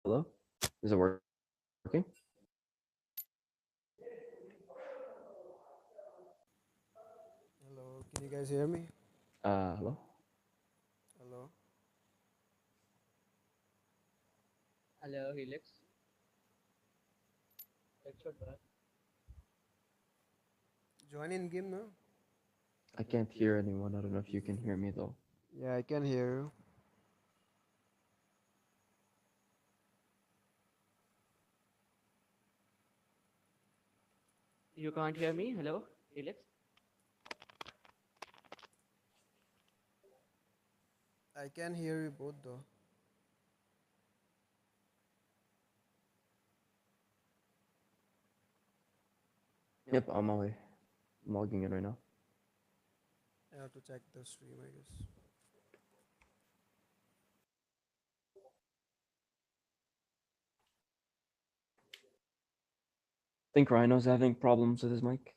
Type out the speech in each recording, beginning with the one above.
Hello? Is it working? Hello, can you guys hear me? Hello? Hello. Hello, Helix. Lecture bro. Join in game now? I can't hear anyone. I don't know if you can hear me though. Yeah, I can hear you. You can't hear me? Hello, Helix. I can hear you both though. Yep, I'm on my way. I'm logging in right now. I have to check the stream, I guess. Think Rhino's having problems with his mic.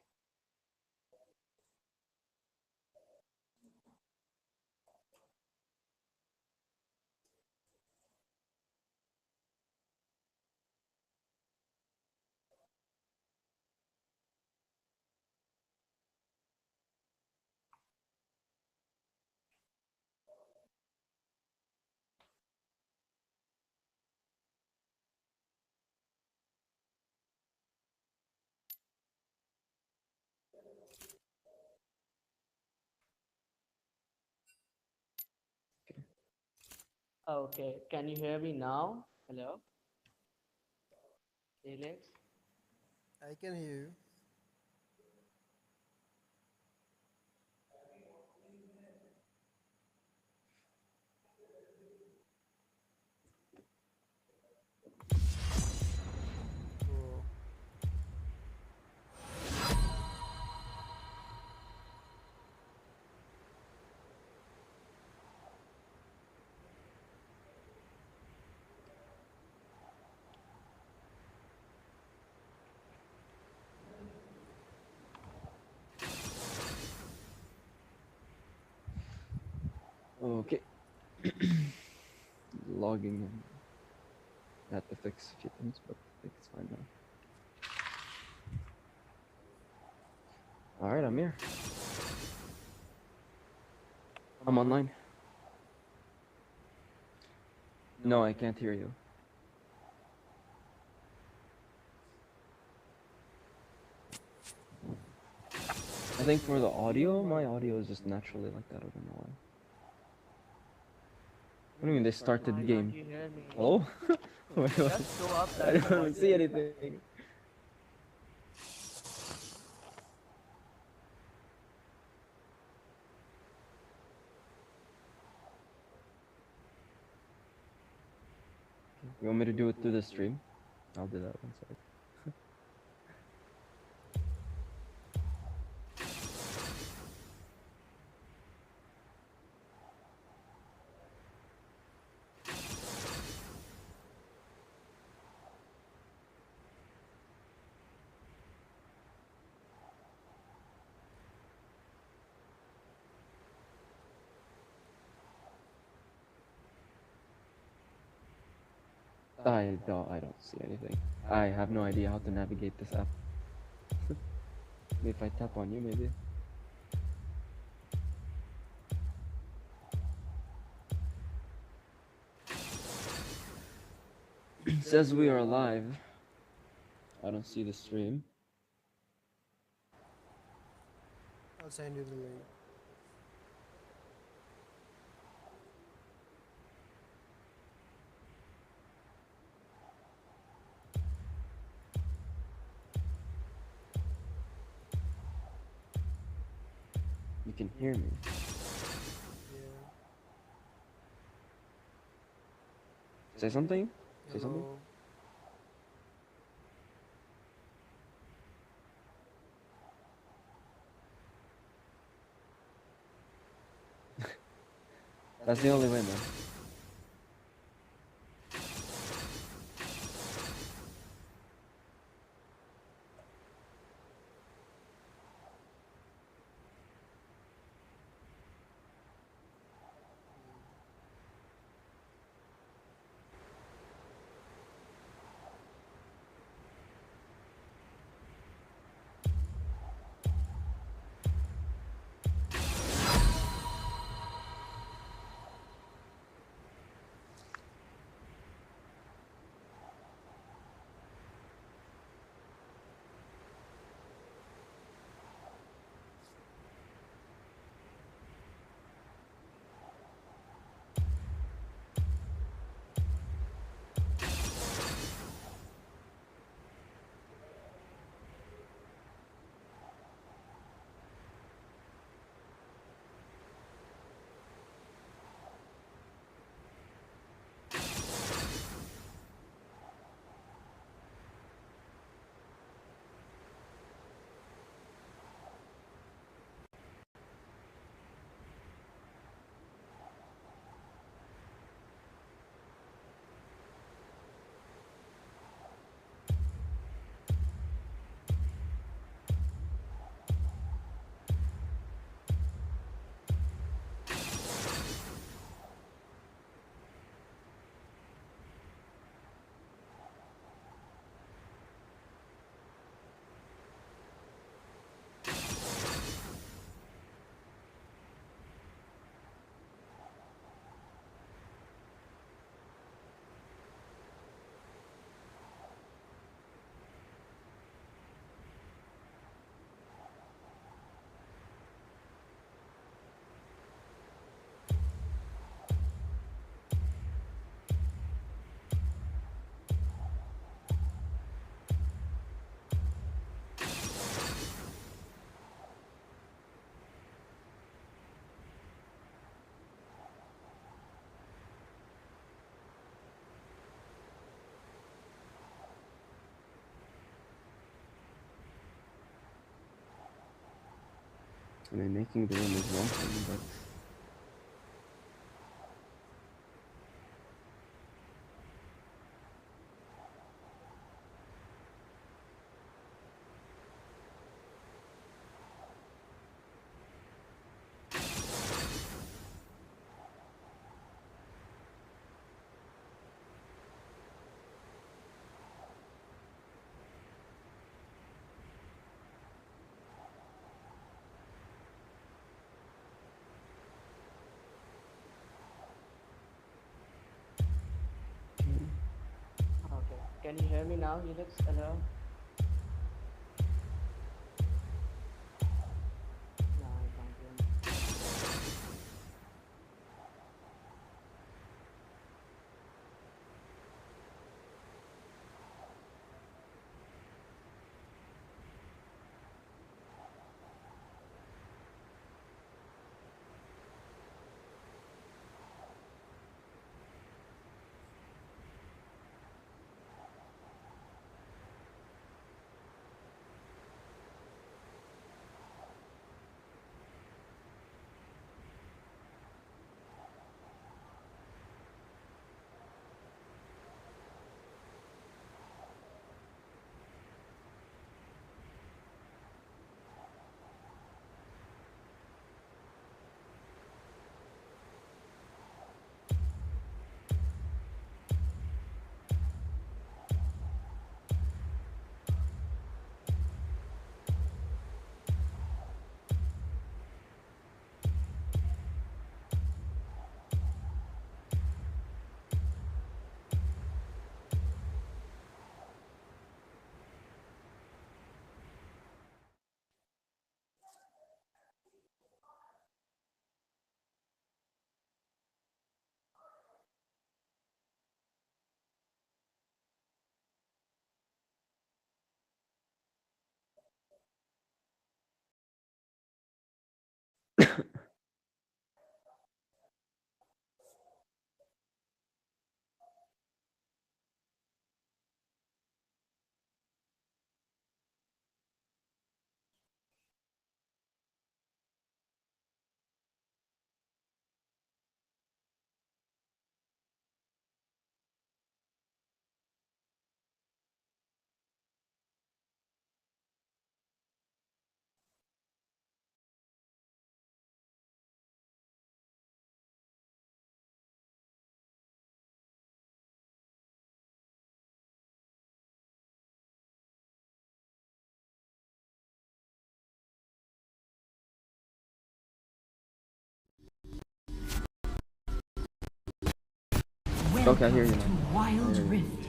Okay, can you hear me now? Hello, Helix. I can hear you. Oh, Okay. Logging in. I had to fix a few things, but I think it's fine now. Alright, I'm here. I'm online. No, I can't hear you. I think for the audio, my audio is just naturally like that. I don't know why. What do you mean they started the Why can't game? you hear me? Hello? Wait, what? Just show up I that your don't voice see is. anything. You want me to do it through the stream? I'll do that one sec. I don't see anything. I have no idea how to navigate this app. If I tap on you, maybe. It says we are live. I don't see the stream. I'll send you the link. You can hear me. Yeah. Say something? Say something? Hello. That's the only way, man. I mean, making the room is one thing, but Okay. Can you hear me now, Helix? Hello? No, I can't hear me. okay, I hear you Welcome now. to Wild I hear you. Rift.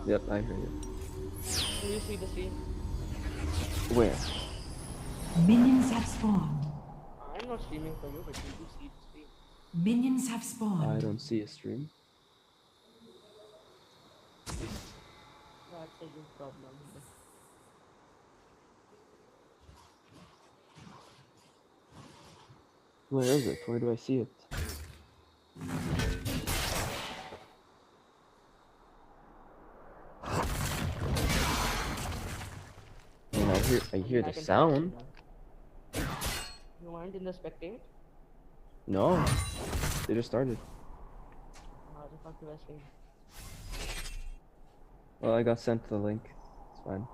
Yep, I hear you. Do you see the scene? Where? Minions have spawned. I'm not streaming for you, but you do see the screen. Minions have I spawned. don't see a stream. That's a you problem. Where is it? Where do I see it? I mean, I hear the I can try to sound. now. You weren't in the spectate? No, they just started. How the fuck do I stream? Well, I got sent the link. It's fine.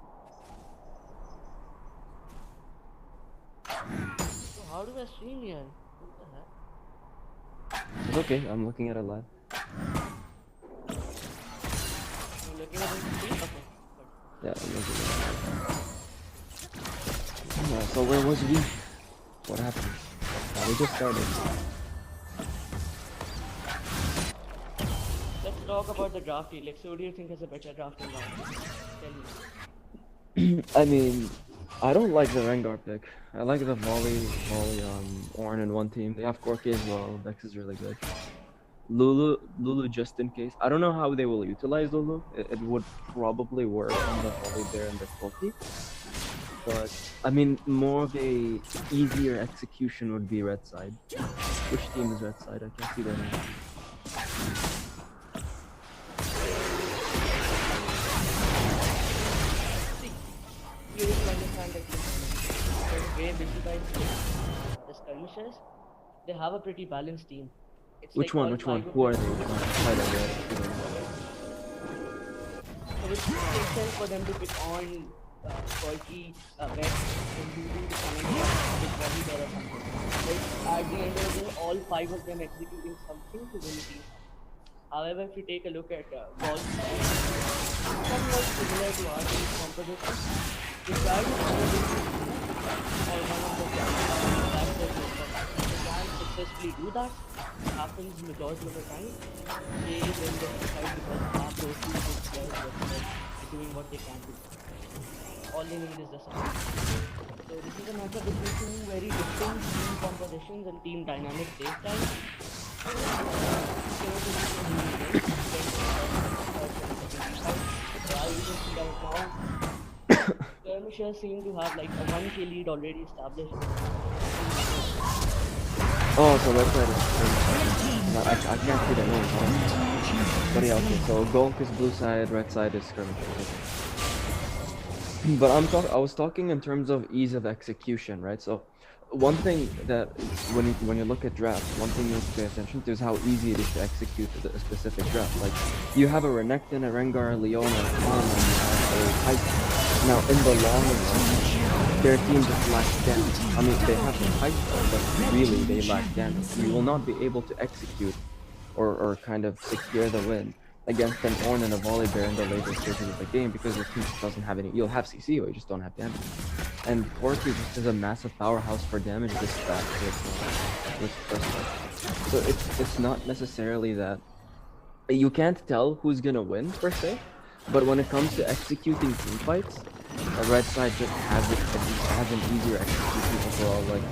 So how do I stream here? What the heck? It's okay. I'm looking at it live. You're looking at the screen? Okay. Good. Yeah, I'm looking at it. Yeah, so where was we? What happened? We just started. Let's talk about the draft Helix. Who do you think is a better drafting guy? Tell me. I mean, I don't like the Rengar pick. I like the Volley, Ornn in one team. They have Corki as well. Dex is really good. Lulu just in case. I don't know how they will utilize Lulu. It would probably work on the Volley there and the Corki. But, I mean, more of a easier execution would be red side. Which team is red side? I can't see their name. See, you just understand that there's a way busy by Skirmishers, they have a pretty balanced team. It's Which like one? all Which one? five of Who are them. they? Which one? I don't get it. You don't know. So it makes sense for them to pick on Quirky, Vex, and Lulu to come and pick Volleyball or something. Like at the end of the day, all five of them executing something to win the team fight. However, if you take a look at GOLK, somewhat similar to our team's composition, they try to execute or one of the characters. That's their goal for that. If they can successfully do that, it happens majority of the time. They win the fight because they have those two good players that are doing what they can do. All they need is the support. So this is a matchup between two very different team compositions and team dynamics they style. As you can see right now, Skirmishers seem to have like a 1k lead already established with 2 minutes. Oh, so red side is no, I can't see that name. Huh? But yeah, okay. So GOLK is blue side, red side is Skirmishers. But I was talking in terms of ease of execution, right? So one thing that when you look at drafts, one thing you need to pay attention to is how easy it is to execute a specific draft. Like you have a Renekton, a Rengar, a Leona, a Karma, and you have a Titan. Now in the long run, their team just lacks damage. I mean, they have the height, but really they lack damage. You will not be able to execute or kind of secure the win against an Ornn and a Volibear in the later stages of the game because your team just doesn't have any. You'll have CC, but you just don't have damage. And Corki just is a massive powerhouse for damage this fast with first life. So it's not necessarily that you can't tell who's gonna win per se, but when it comes to executing team fights, a red side just has an easier execution overall. Like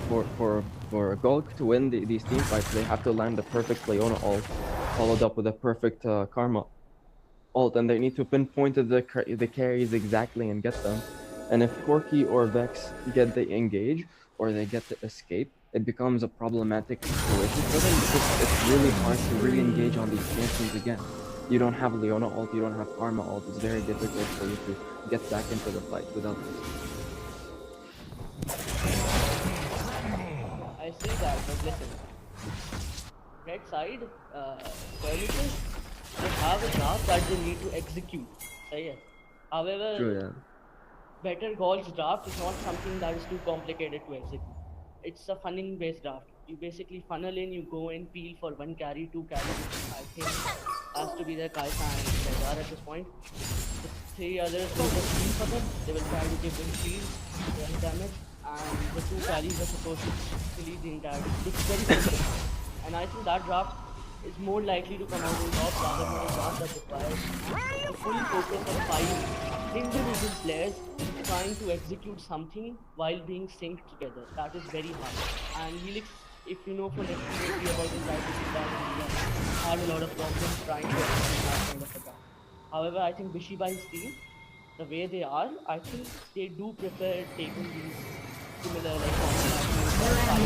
for GOLK to win these team fights, they have to land the perfect Leona ult, followed up with a perfect Karma ult, and they need to pinpoint the carries exactly and get them. And if Corki or Vex get the engage or they get the escape, it becomes a problematic situation for them because it's really hard to re-engage on these champions again. You don't have Leona ult, you don't have Karma ult. It's very difficult for you to get back into the fight without this. I see that, but listen. Red side, Skirmishers, they have a draft that they need to execute. So yeah. However, True, yeah. better goals draft is not something that is too complicated to execute. It's a funning based draft. You basically funnel in, you go and peel for 1 carry, 2 carry, which I think has to be their Kaisa and Cesar at this point. The 3 others will just peel for them. They will try to give them shield, run damage, and the 2 carries are supposed to lead the entire. It's very simple. And I think that draft is more likely to come out on top rather than a draft that requires the full focus of 5 individual players trying to execute something while being synced together. That is very hard. And Helix, if you know from experience about his IPC that he had a lot of problems trying to execute that kind of a draft. However, I think Bishibai's team, the way they are, I think they do prefer taking these similar like combinations or five.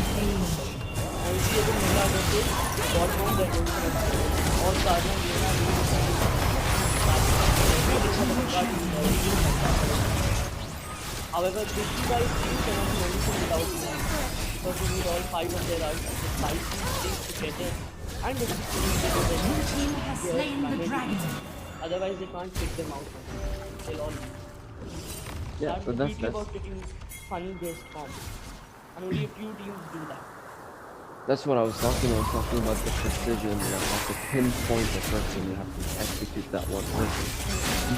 And we see again Mela versus bot home they're going to all Cardinal Mela however, Bishibai's team cannot do anything without Mela because we need all 5 of their out the 5 teams together and Your team has slain the dragon. otherwise they can't pick them out. They'll all lose. Yeah, That's so the that's beauty about picking funny based comp. And only a few teams do that. That's what I was talking about. I was talking about the precision. You have to pinpoint the person. You have to execute that one person.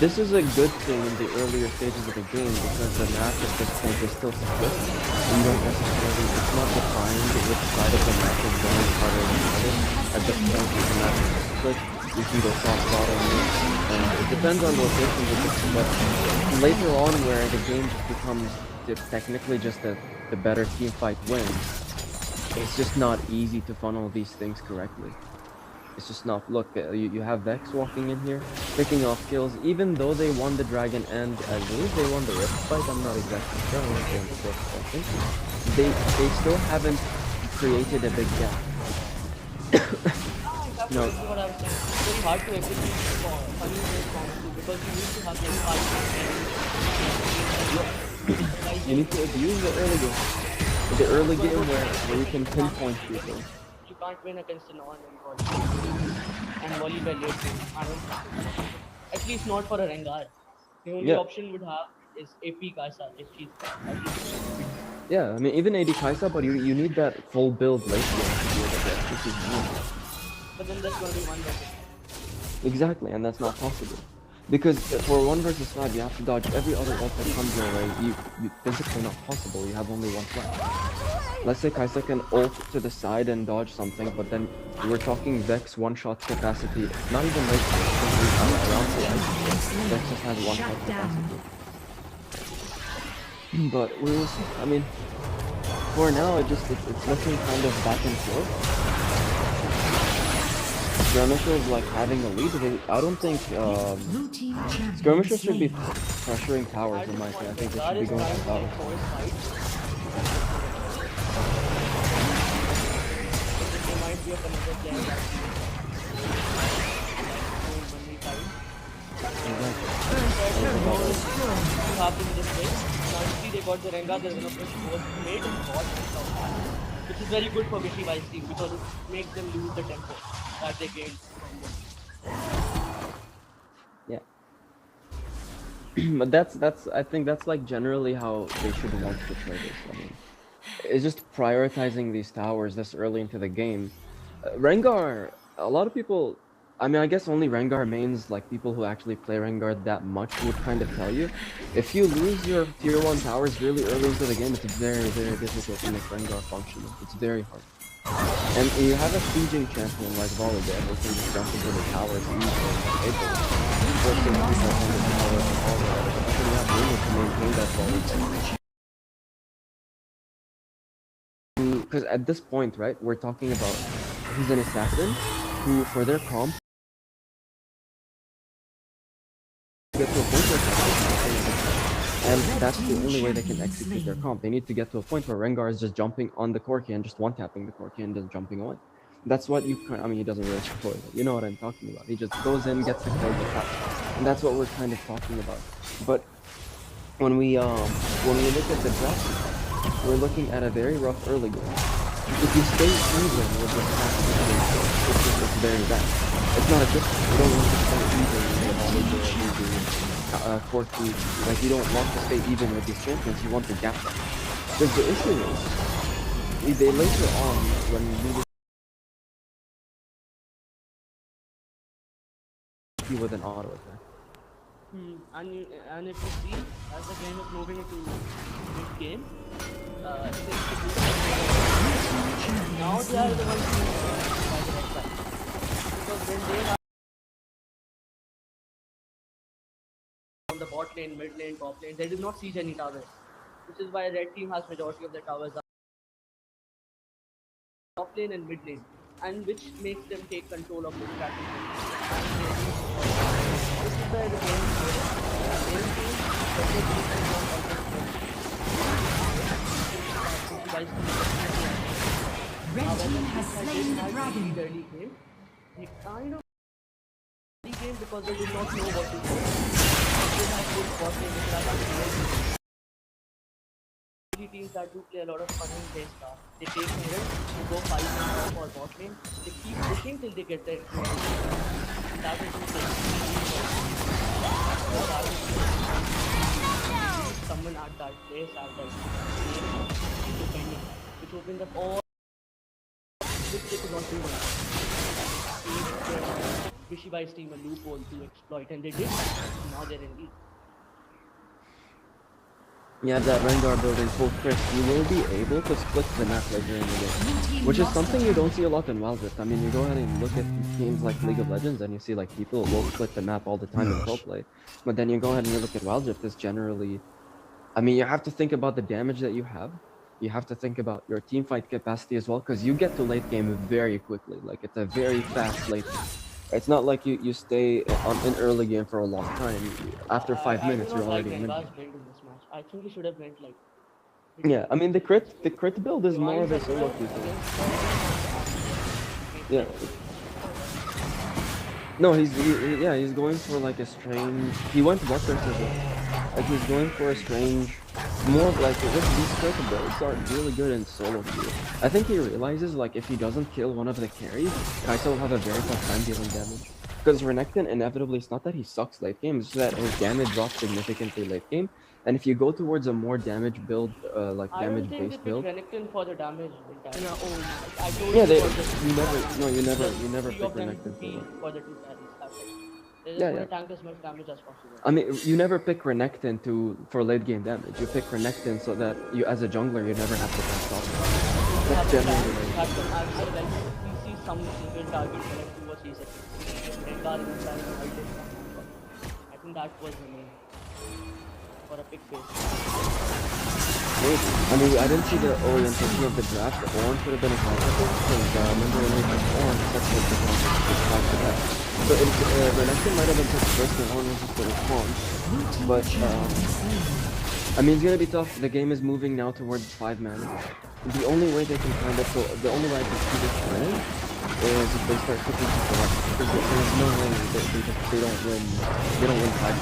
This is a good thing in the earlier stages of the game because the map at this point is still split. You don't necessarily, it's not defined which side of the map is going harder than the other. At this point, the map is split. You can go top, bottom, mid, and it depends on location. But later on, where the game just becomes technically just the better team fight wins, it's just not easy to funnel these things correctly. It's just not. Look, you have Vex walking in here, picking off kills, even though they won the Dragon and I believe they won the Rift fight. I'm not exactly sure. I want to won the Rift fight. I think. They still haven't created a big gap. No. That's what I was saying. It's very hard to execute for funny based comp because you need to have like 5 You need to abuse the early game. the early game where you can pinpoint people. You can't win against an on and volley. And volley by late game. I don't think. At least not for a Rengar. The only Yeah, option would have is AP Kaisa if she's at least. yeah. I mean, even AD Kaisa, but you need that full build late game to be able to execute you. But then that's gonna be one versus. Exactly, and that's not possible. Because for 1 versus 5, you have to dodge every other ult that comes your way. You physically not possible. You have only one flash. Let's say Kaisa can ult to the side and dodge something, but then we're talking Vex one-shot capacity. Not even like around the edge. Vex just has one-shot Shut down. capacity. But we will see. I mean, for now, it's looking kind of back and forth. Skirmishers like having a lead. I don't think Blue team champion Skirmishers should be slain. pressuring towers in my opinion. I think they should be going for towers. There might be another player that happen this way. Now you see they got the Rengar, they're gonna push both mid and bot, which is very good for Vichy Vice team because it makes them lose the tempo that they gained from them. Yeah. But that's I think that's like generally how they should want to play this. I mean, it's just prioritizing these towers this early into the game. Rengar, a lot of people. I mean, I guess only Rengar mains, like people who actually play Rengar that much, would kind of tell you. If you lose your tier 1 towers really early into the game, it's very, very difficult to make Rengar functional. It's very hard. And you have a sieging champion like Volleyball who can just jump into the towers easily and able to force those people on the tower and all that. But then you have Lulu to maintain that Volleyball. Because at this point, right, we're talking about he's an assassin who, for their comp, get to a point where and that's the only way they can execute their comp. They need to get to a point where Rengar is just jumping on the Corki and just one-tapping the Corki and just jumping away. That's what you can, I mean, he doesn't really deploy it. You know what I'm talking about. He just goes in, gets the kill, gets out. And that's what we're kind of talking about. But when we look at the draft, we're looking at a very rough early game. If you stay even with the path, it's very bad. It's not a good thing. You don't want to stay even with the Corki. Like, you don't want to stay even with these champions. You want to gap them. Because the issue is, they later on, when you with an auto attack. And if you see, as the game is moving into mid-game, now they are the ones who by the red side. Because when they are on the bot lane, mid lane, top lane, they did not siege any towers. Which is why red team has majority of their towers are top lane and mid lane. And which makes them take control of the strategy. This is where the game Red team has slain the dragon. early game. They kind of early game because they did not know what to do. They had good bot lane, which are actually teams that do play a lot of fun in their stuff. They take mirrors, they go 5 minutes for bot lane, they keep pushing till they get their that is someone at that place at that game, depending, which opens up all which they could not do one. Vishibai team a loophole to exploit, and they did. Now they're in lead. You have that Rengar build in full crit, you will be able to split the map later in the game. Which is something you don't see a lot in Wild Rift. I mean, you go ahead and look at games like League of Legends and you see like people will split the map all the time in pro play. But then you go ahead and you look at Wild Rift, it's generally... I mean, you have to think about the damage that you have. You have to think about your team fight capacity as well, because you get to late game very quickly. Like, it's a very fast late game. It's not like you stay in early game for a long time. After 5 minutes, you're already in mid game. I think he should have went like. Yeah, I mean the crit build is more of a solo queue thing. Yeah. No, he's going for like a strange. He went Butters as well. Like he's going for a strange, more of like these critical builds are really good in solo queue. I think he realizes like if he doesn't kill one of the carries, Kai'Sa will have a very tough time dealing damage. Because Renekton inevitably, it's not that he sucks late game, it's just that his damage drops significantly late game. And if you go towards a more damage build, like I don't damage think they based picked build, Renekton for the damage entirely. I told yeah, you about the you never three pick of them Renekton for peel that. for the two carries. That's it. They're just Yeah, going yeah. to tank as much damage as possible. I mean, you never pick Renekton for late game damage. You pick Renekton so that you, as a jungler, you never have to cast off. To have That's a generally tank the way. that can actually like we see some single target for like 2 or 3 seconds. Rengar in the time I did some one shot. I think that was the main for a pick phase. Maybe. I mean, I didn't see the orientation of the draft. The orange would have been a consequence because remember when we picked orange, that's what the consequence was after that. So Renekton might have been picked first and orange was just the response. But I mean, it's gonna be tough. The game is moving now towards 5 mana. The only way they can kind of the only way I can see this winning is if they start picking people up. Because there's no way they don't win. They don't win 5.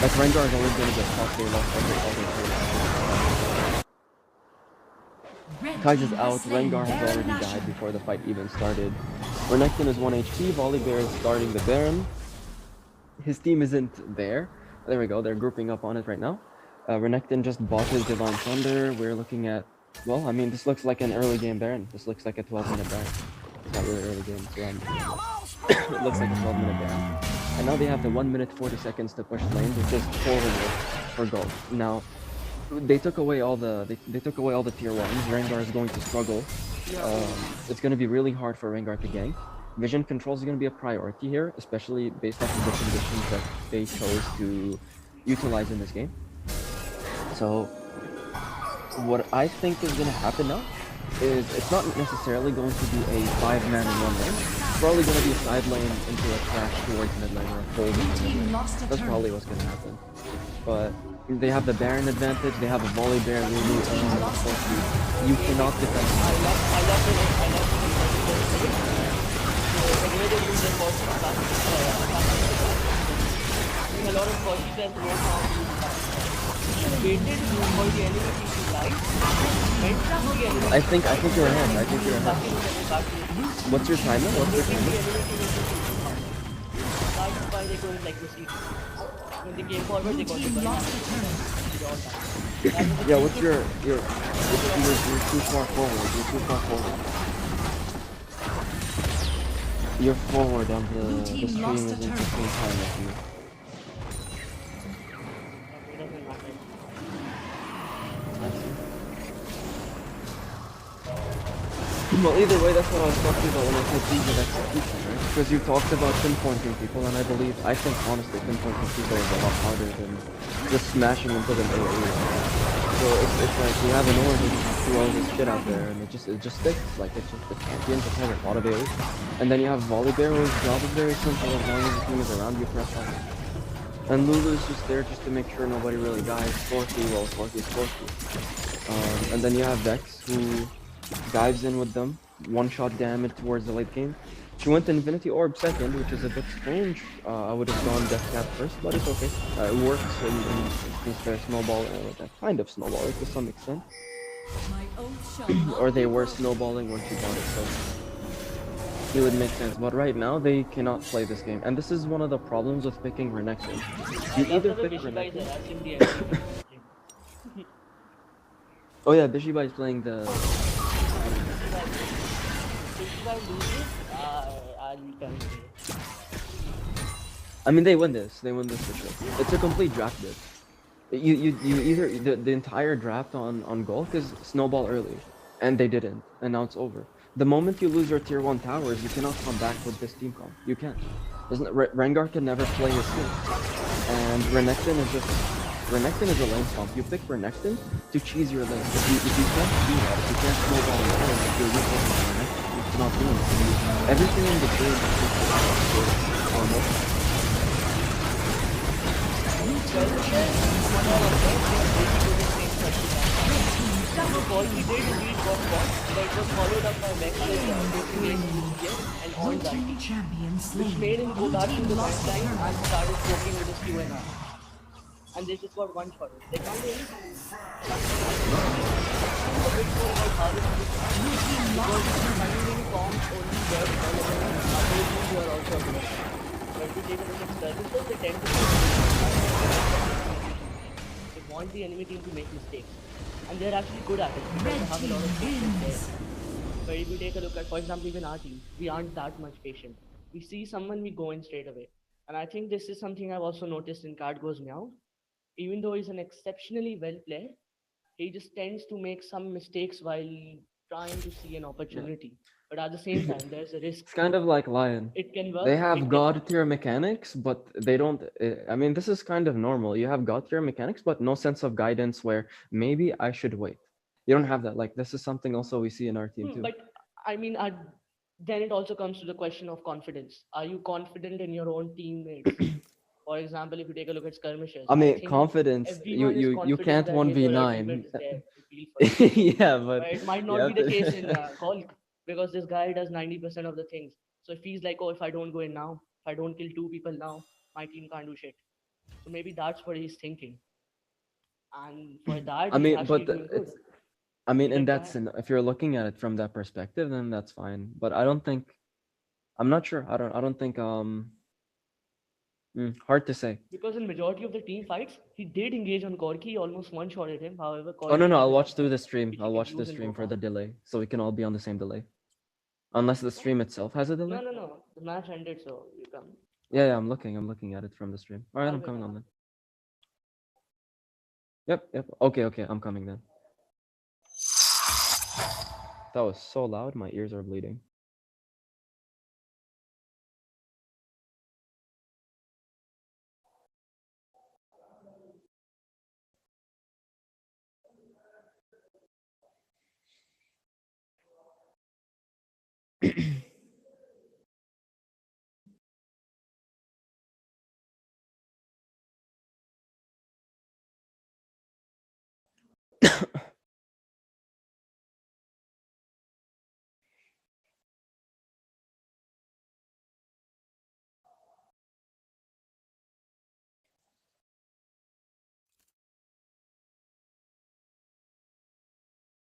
Like Rengar is always gonna get caught. They lost every Kai'Sa's out, Rengar has already died before the fight even started. Renekton is 1 HP, Volibear is starting the Baron. His team isn't there. There we go, they're grouping up on it right now. Renekton just bought his Divine Thunder. We're looking at, well, I mean, this looks like an early game Baron. This looks like a 12-minute Baron. It's not really early game, it's around. It looks like a 12-minute Baron. And now they have the 1 minute 40 seconds to push lane, which is forward for GOLK. Now, they took away all the they took away all the tier 1s. Rengar is going to struggle. It's going to be really hard for Rengar to gank. Vision control is going to be a priority here, especially based off of the conditions that they chose to utilize in this game. So what I think is going to happen now is it's not necessarily going to be a 5-man in one lane. It's probably going to be a side lane into a crash towards mid lane or a fold into mid lane. That's probably what's going to happen. But they have the Baron advantage, they have a Volibear, Lulu, and you cannot defend. I love the way they use their first attack. A lot of Percy players know how to use that. Waited for the enemy to die. Went to the enemy. I think you're ahead. I think you're ahead. What's your timer? What's your timer? That's why they don't like to see. When they came forward, they got the ball. Yeah, what's you're too far forward. You're too far forward. You're forward on the stream isn't the same time as you. It doesn't matter. Well, either way, that's what I was talking about when I said ease of execution, right? Because you talked about pinpointing people, and I think honestly, pinpointing people is a lot harder than just smashing into them AoE. So it's like you have an orange and you throw all this shit out there, and it just sticks. Like it's just the champions that have a lot of AoE, and then you have Volibear, whose job is very simple. As long as the team is around, you press on. And Lulu is just there just to make sure nobody really dies. Scorky, well, Scorky's Scorky. And then you have Vex, who dives in with them, one-shot damage towards the late game. She went Infinity Orb second, which is a bit strange. I would have gone Death Cap first, but it's okay. It works in their snowball, kind of snowballing to some extent. Or they were snowballing when she got it, so it would make sense. But right now, they cannot play this game. And this is one of the problems with picking Renekton. You either pick Renekton... Oh yeah, Bishiba is playing the... I mean, they win this. They win this for sure. It's a complete draft bid. You either the entire draft on GOLK is snowball early, and they didn't, and now it's over. The moment you lose your tier 1 towers, you cannot come back with this team comp. You can't. Rengar can never play his team, and Renekton is just a lane stomp. You pick Renekton to cheese your lane. If you can't do that, if you can't snowball in lane, if you're weak against Renekton, you cannot do it. Everything in the game is almost. He did indeed got caught, but it was followed up by Vex and all that, which made him go back to the back line and started poking with his Q&R. and they just got one shot. They can't do anything. I think it explains a bit more about how the series starts because funneling forms only get relevant if opposing you are also aggressive. But if you take a look at skirmishers, they tend to play safe by letting the enemy team lead. They want the enemy team to make mistakes, and they're actually good at it because they Red have a team lot of patient players. wins. But if you take a look at, for example, even our team, we aren't that much patient. We see someone, we go in straight away. And I think this is something I've also noticed in Cat Goes Meow. Even though he's an exceptionally well player, he just tends to make some mistakes while trying to see an Yeah. opportunity. But at the same time, there's a risk. It's kind of like Lion. It can They work, have it cannot. god tier mechanics, but they don't. I mean, this is kind of normal. You have god tier mechanics, but no sense of guidance where maybe I should wait. You don't have that. Like, this is something also we see in our team too. But I mean, then it also comes to the question of confidence. Are you confident in your own teammates? For example, if you take a look at skirmishers, I I mean, think confidence. You everyone is you you confident can't that his or her teammate 1v9. is there to feel for him. Yeah, but But it might you not be have the case in to. GOLK because this guy does 90% of the things. So if he's like, oh, if I don't go in now, if I don't kill two people now, my team can't do shit. So maybe that's what he's thinking. And for that, I he's mean, actually but doing good. I He's mean, a in good that guy. sense, if you're looking at it from that perspective, then that's fine. But I don't think. I'm not sure. I don't think. Hard to say. Because in majority of the team fights, he did engage on Corki, he almost one-shotted him. However, Oh no Corki no! has I'll a watch through shotgun, the stream. which he I'll can watch the use in stream for the Bopa. delay, so we can all be on the same delay. Unless the stream itself has a delay. No, no, no. The match ended, so you come. Yeah, yeah. I'm looking. I'm looking at it from the stream. All right, I'll I'm wait. coming on then. Yep, yep. Okay, okay. I'm coming then. That was so loud. My ears are bleeding.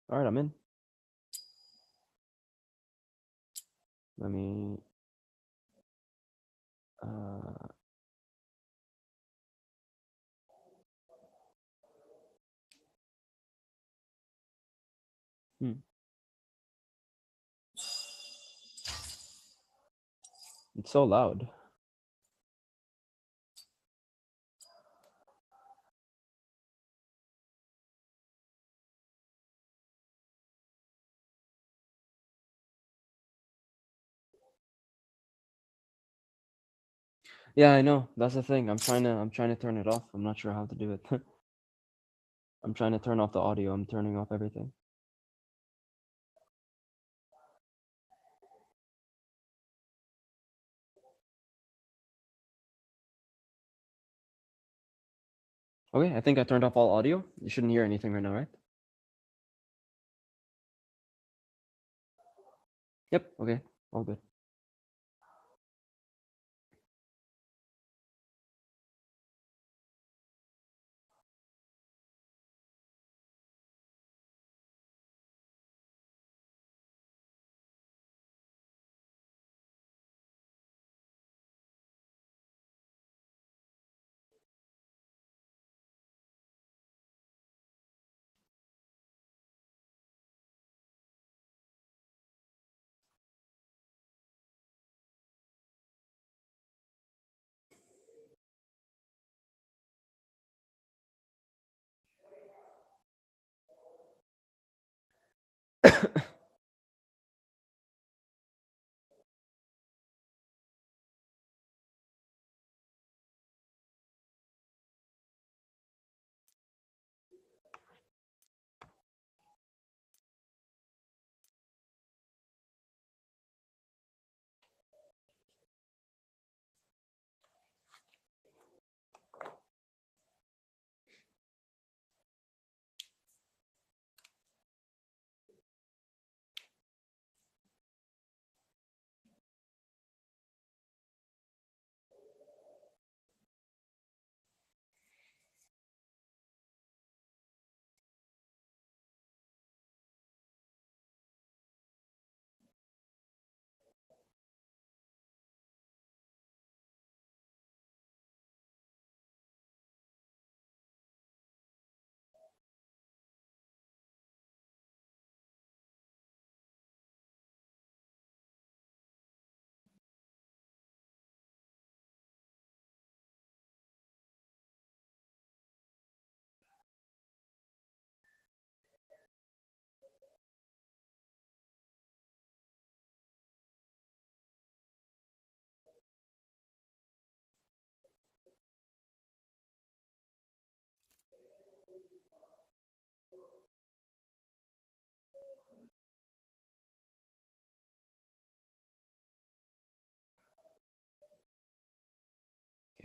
All right, I'm in. Let me. Uh, hmm. It's so loud. Yeah, I know. That's the thing. I'm trying to turn it off. I'm not sure how to do it. I'm trying to turn off the audio. I'm turning off everything. Okay, I think I turned off all audio. You shouldn't hear anything right now, right? Yep. Okay. All good.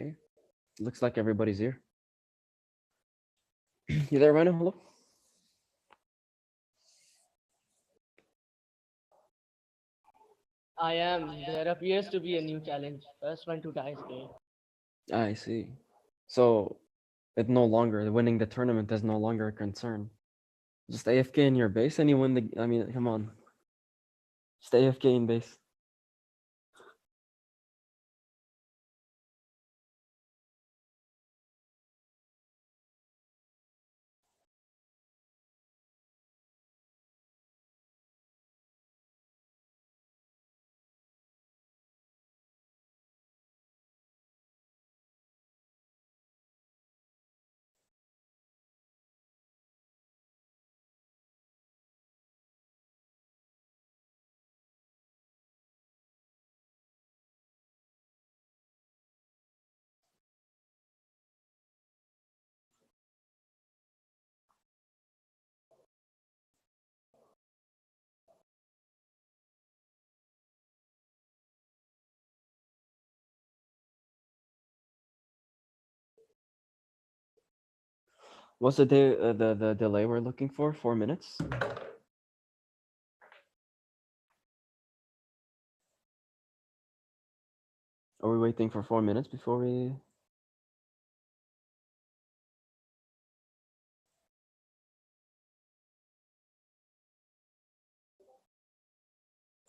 Okay. Looks like everybody's here. You there, Rhino? Hello? I am. There appears to be a new challenge. First one to die stay. I see. So it no longer winning the tournament is no longer a concern. Just AFK in your base and you win the. I mean, come on. Just AFK in base. What's the delay we're looking for? 4 minutes. Are we waiting for 4 minutes before we?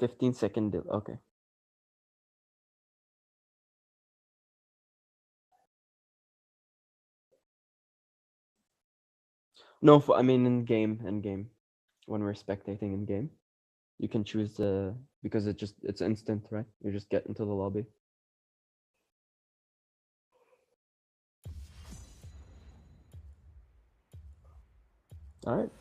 15-second delay. Okay. No, I mean in game, when we're spectating in game, you can choose the because it's instant, right? You just get into the lobby. All right.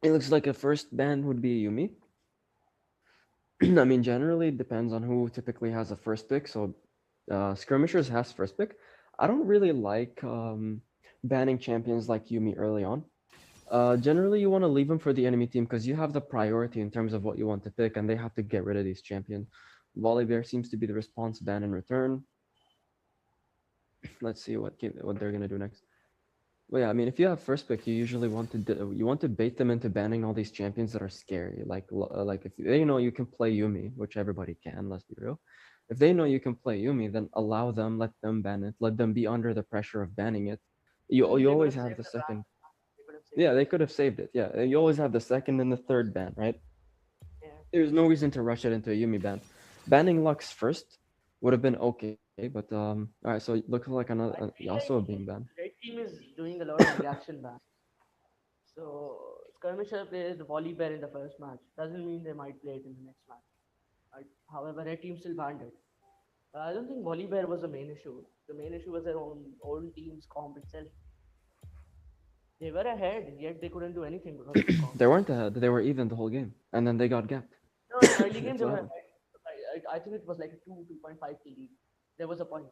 It looks like a first ban would be Yumi. I mean, generally it depends on who typically has a first pick. So, Skirmishers has first pick. I don't really like banning champions like Yumi early on. Generally, you want to leave them for the enemy team because you have the priority in terms of what you want to pick, and they have to get rid of these champions. Volibear seems to be the response ban in return. Let's see what they're gonna do next. Well, yeah, I mean, if you have first pick, you usually want to you want to bait them into banning all these champions that are scary. Like if they know you can play Yumi, which everybody can. Let's be real. If they know you can play Yumi, then allow them, let them ban it, let them be under the pressure of banning it. You They could always have have saved the the ban. second. They could have saved Yeah, the they ban. could have saved it. Yeah, you always have the second and the third ban, right? Yeah. There's no reason to rush it into a Yumi ban. Banning Lux first would have been okay, but all right. So it looks like another I feel Yasuo like being banned. red team is doing a lot of reaction bans. So Skirmisher plays the volley bear in the first match. Doesn't mean they might play it in the next match. However, red team still banned it. I don't think volley bear was the main issue. The main issue was their own team's comp itself. They were ahead, yet they couldn't do anything because of the comp. They weren't ahead. They were even the whole game, and then they got gapped. No, in early game That's they what were happened. ahead. I think it was like a 2.5 lead. There was a point,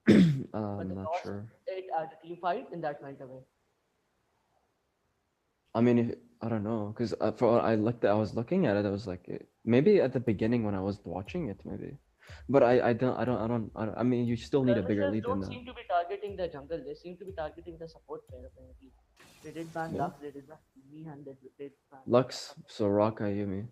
but I'm they not lost sure. it at the team fight, and that went away. I mean, I don't know, because for what I was looking at it. I was like, maybe at the beginning when I was watching it, maybe. But I mean, you still need a bigger Skirmishers lead than don't that. seem to be targeting the jungle. They seem to be targeting the support player apparently. They did ban Yeah. Lux, they did ban me, and they did ban Lux, Soraka, Yumi,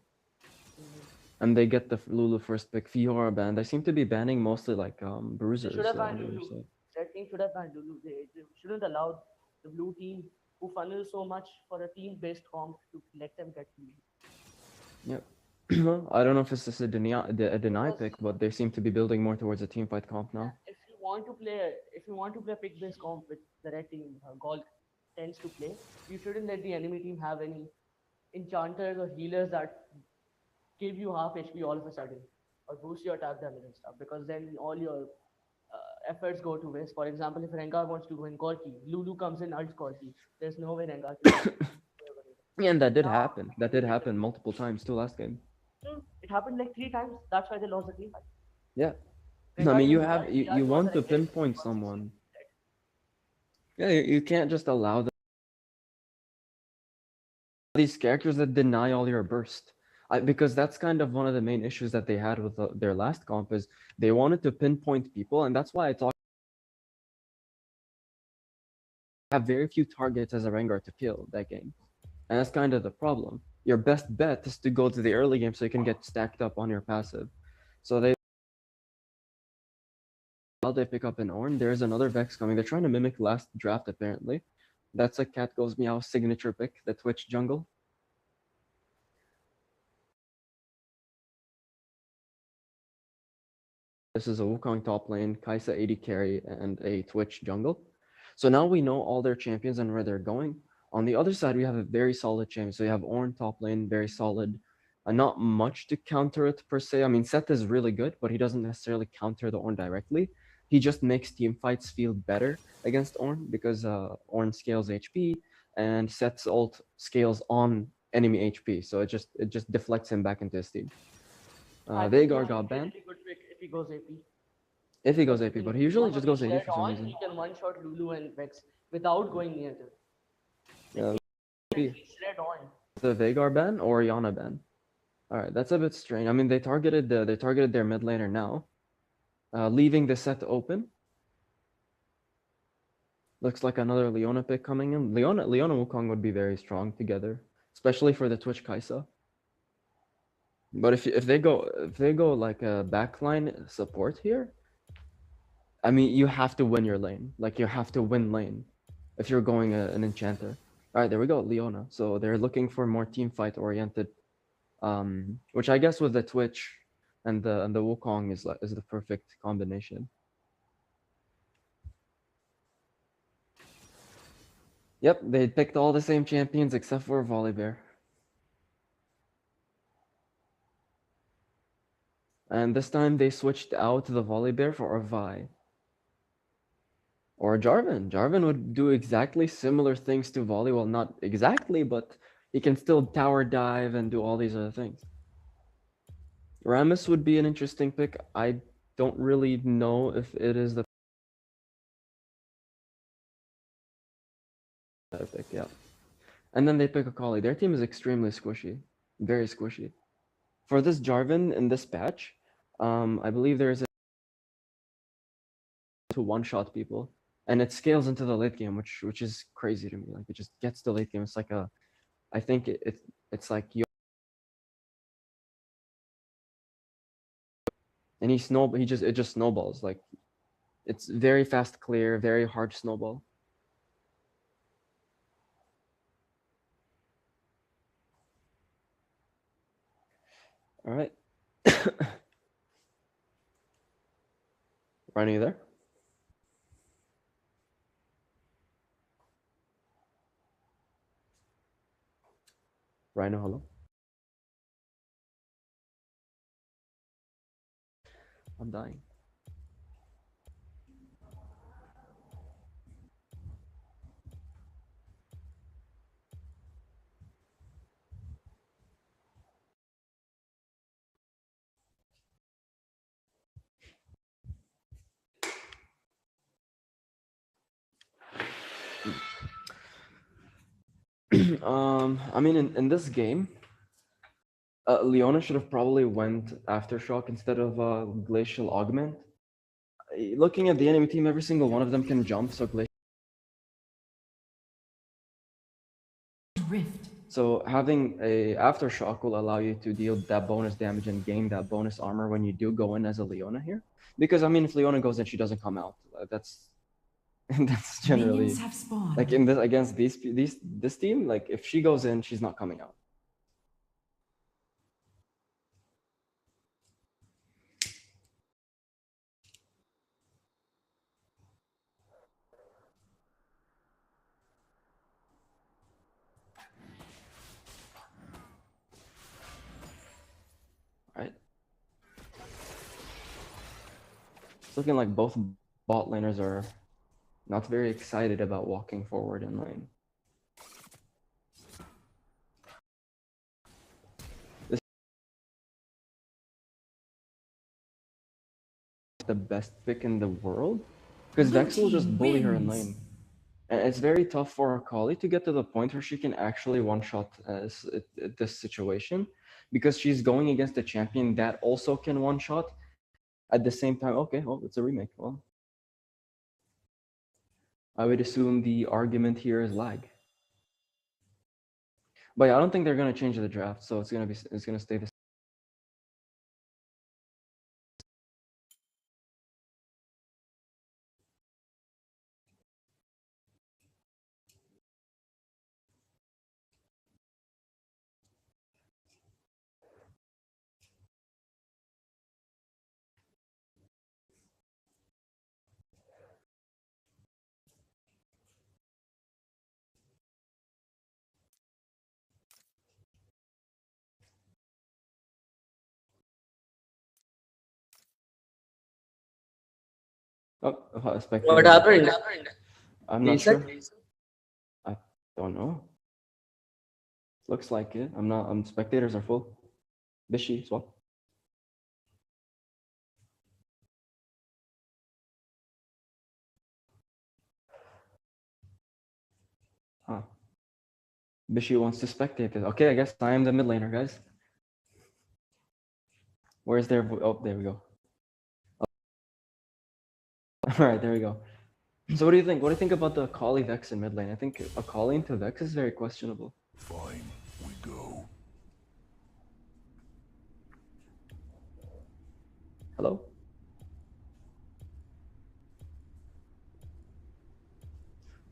Mhm. and they get the Lulu first pick. Fiora banned. They seem to be banning mostly like They should bruisers have on banned the other Lulu. side. Red team should have banned Lulu. They shouldn't allow the blue team, who funnel so much for a team-based comp, to let them get Lulu. Yep. Well, I don't know if it's just a deny Because pick, but they seem to be building more towards a team fight comp now. if you want to play a pick-based comp with the red team, GOLK tends to play, you shouldn't let the enemy team have any enchanters or healers that give you half HP all of a sudden, or boost your attack damage and stuff, because then all your efforts go to waste. For example, if Rengar wants to go in Corki, Lulu comes in ults Corki. There's no way Rengar can do anything. Yeah, and that did Now, happen. That did happen multiple times too last game. it happened like 3 times. That's why they lost the team fight. Yeah. I mean, Regardless, you Judge was want an to aggressive pinpoint once he someone. Yeah, you can't just allow these characters that deny all your burst. Because that's kind of one of the main issues that they had with their last comp is they wanted to pinpoint people, and that's why I talk have very few targets as a Rengar to kill that game. And that's kind of the problem. Your best bet is to go to the early game so you can get stacked up on your passive. So while they pick up an Ornn, there's another Vex coming. They're trying to mimic last draft apparently. That's a Cat Goes Meow signature pick, the Twitch jungle. This is a Wukong top lane, Kai'Sa 80 carry, and a Twitch jungle. So now we know all their champions and where they're going. On the other side, we have a very solid champion. So you have Ornn top lane, very solid. Not much to counter it per se. I mean, Seth is really good, but he doesn't necessarily counter the Ornn directly. He just makes team fights feel better against Ornn because Ornn scales HP and Seth's ult scales on enemy HP. So it just deflects him back into his team. I think he Veigar might got be a banned really good pick if he goes AP. if he goes Because AP, in but he usually one just of goes his AD red for some on, reason. he can one-shot Lulu and Vex without going near them. Yeah, He's red on. the Veigar ban or Yana ban. All right, that's a bit strange. I mean, they targeted their mid laner now, leaving the set open. Looks like another Leona pick coming in. Leona Wukong would be very strong together, especially for the Twitch Kai'Sa. But if they go like a backline support here, I mean, you have to win your lane. Like you have to win lane if you're going an enchanter. All right, there we go, Leona. So they're looking for more team fight oriented, which I guess with the Twitch and the Wukong is the perfect combination. Yep, they picked all the same champions except for Volibear. And this time they switched out the Volibear for a Vi. Or Jarvan. Jarvan would do exactly similar things to Volley. Well, not exactly, but he can still tower dive and do all these other things. Rammus would be an interesting pick. I don't really know if it is the pick, yeah. And then they pick a Kali. Their team is extremely squishy. Very squishy. For this Jarvan in this patch, I believe there is a to one-shot people. And it scales into the late game, which is crazy to me. Like it just gets to late game. It's like I think it's like you and it just snowballs. Like it's very fast clear, very hard snowball. All right. Ryan, are you there? Rhino, hello. I'm dying. I mean, in this game, Leona should have probably went Aftershock instead of Glacial Augment. Looking at the enemy team, every single one of them can jump, so Rift. So having a Aftershock will allow you to deal that bonus damage and gain that bonus armor when you do go in as a Leona here. Because I mean, if Leona goes in, she doesn't come out. That's that's generally Minions have spawned. like in this against this team. Like if she goes in, she's not coming out. Right? It's looking like both bot laners are not very excited about walking forward in lane. the best pick in the world, because Blue Vex will just team bully her in wins. lane. And it's very tough for Akali to get to the point where she can actually one-shot this situation, because she's going against a champion that also can one-shot at the same time. Okay, well, it's a remake. Well, I would assume the argument here is lag. But yeah, I don't think they're gonna change the draft, so it's gonna stay the same. Oh, What spectators are happened? full. I'm not Reset? sure. I don't know. Looks like it. I'm not. Spectators are full. Bishi swap. Huh. Bishi wants to spectate it. Okay, I guess I am the mid laner, guys. Where's their? Oh, there we go. All right, there we go. So what do you think? What do you think about the Akali Vex in mid lane? I think Akali into Vex is very questionable. Fine, we go. Hello?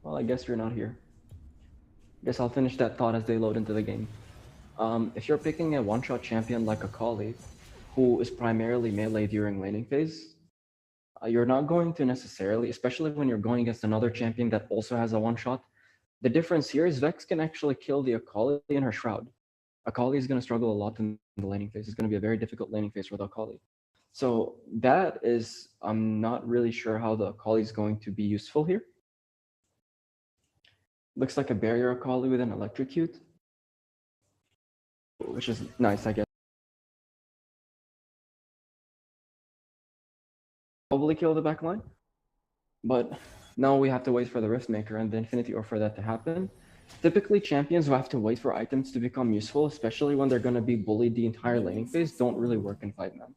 Well, I guess you're not here. Guess I'll finish that thought as they load into the game. If you're picking a one-shot champion like Akali, who is primarily melee during laning phase, you're not going to necessarily, especially when you're going against another champion that also has a one-shot. The difference here is Vex can actually kill the Akali in her Shroud. Akali is going to struggle a lot in the laning phase. It's going to be a very difficult laning phase for the Akali. So that is, I'm not really sure how the Akali is going to be useful here. Looks like a barrier Akali with an electrocute, which is nice, I guess. Probably kill the backline, but now we have to wait for the Riftmaker and the Infinity Ore for that to happen. Typically, champions who have to wait for items to become useful, especially when they're going to be bullied the entire laning phase, don't really work in 5-man.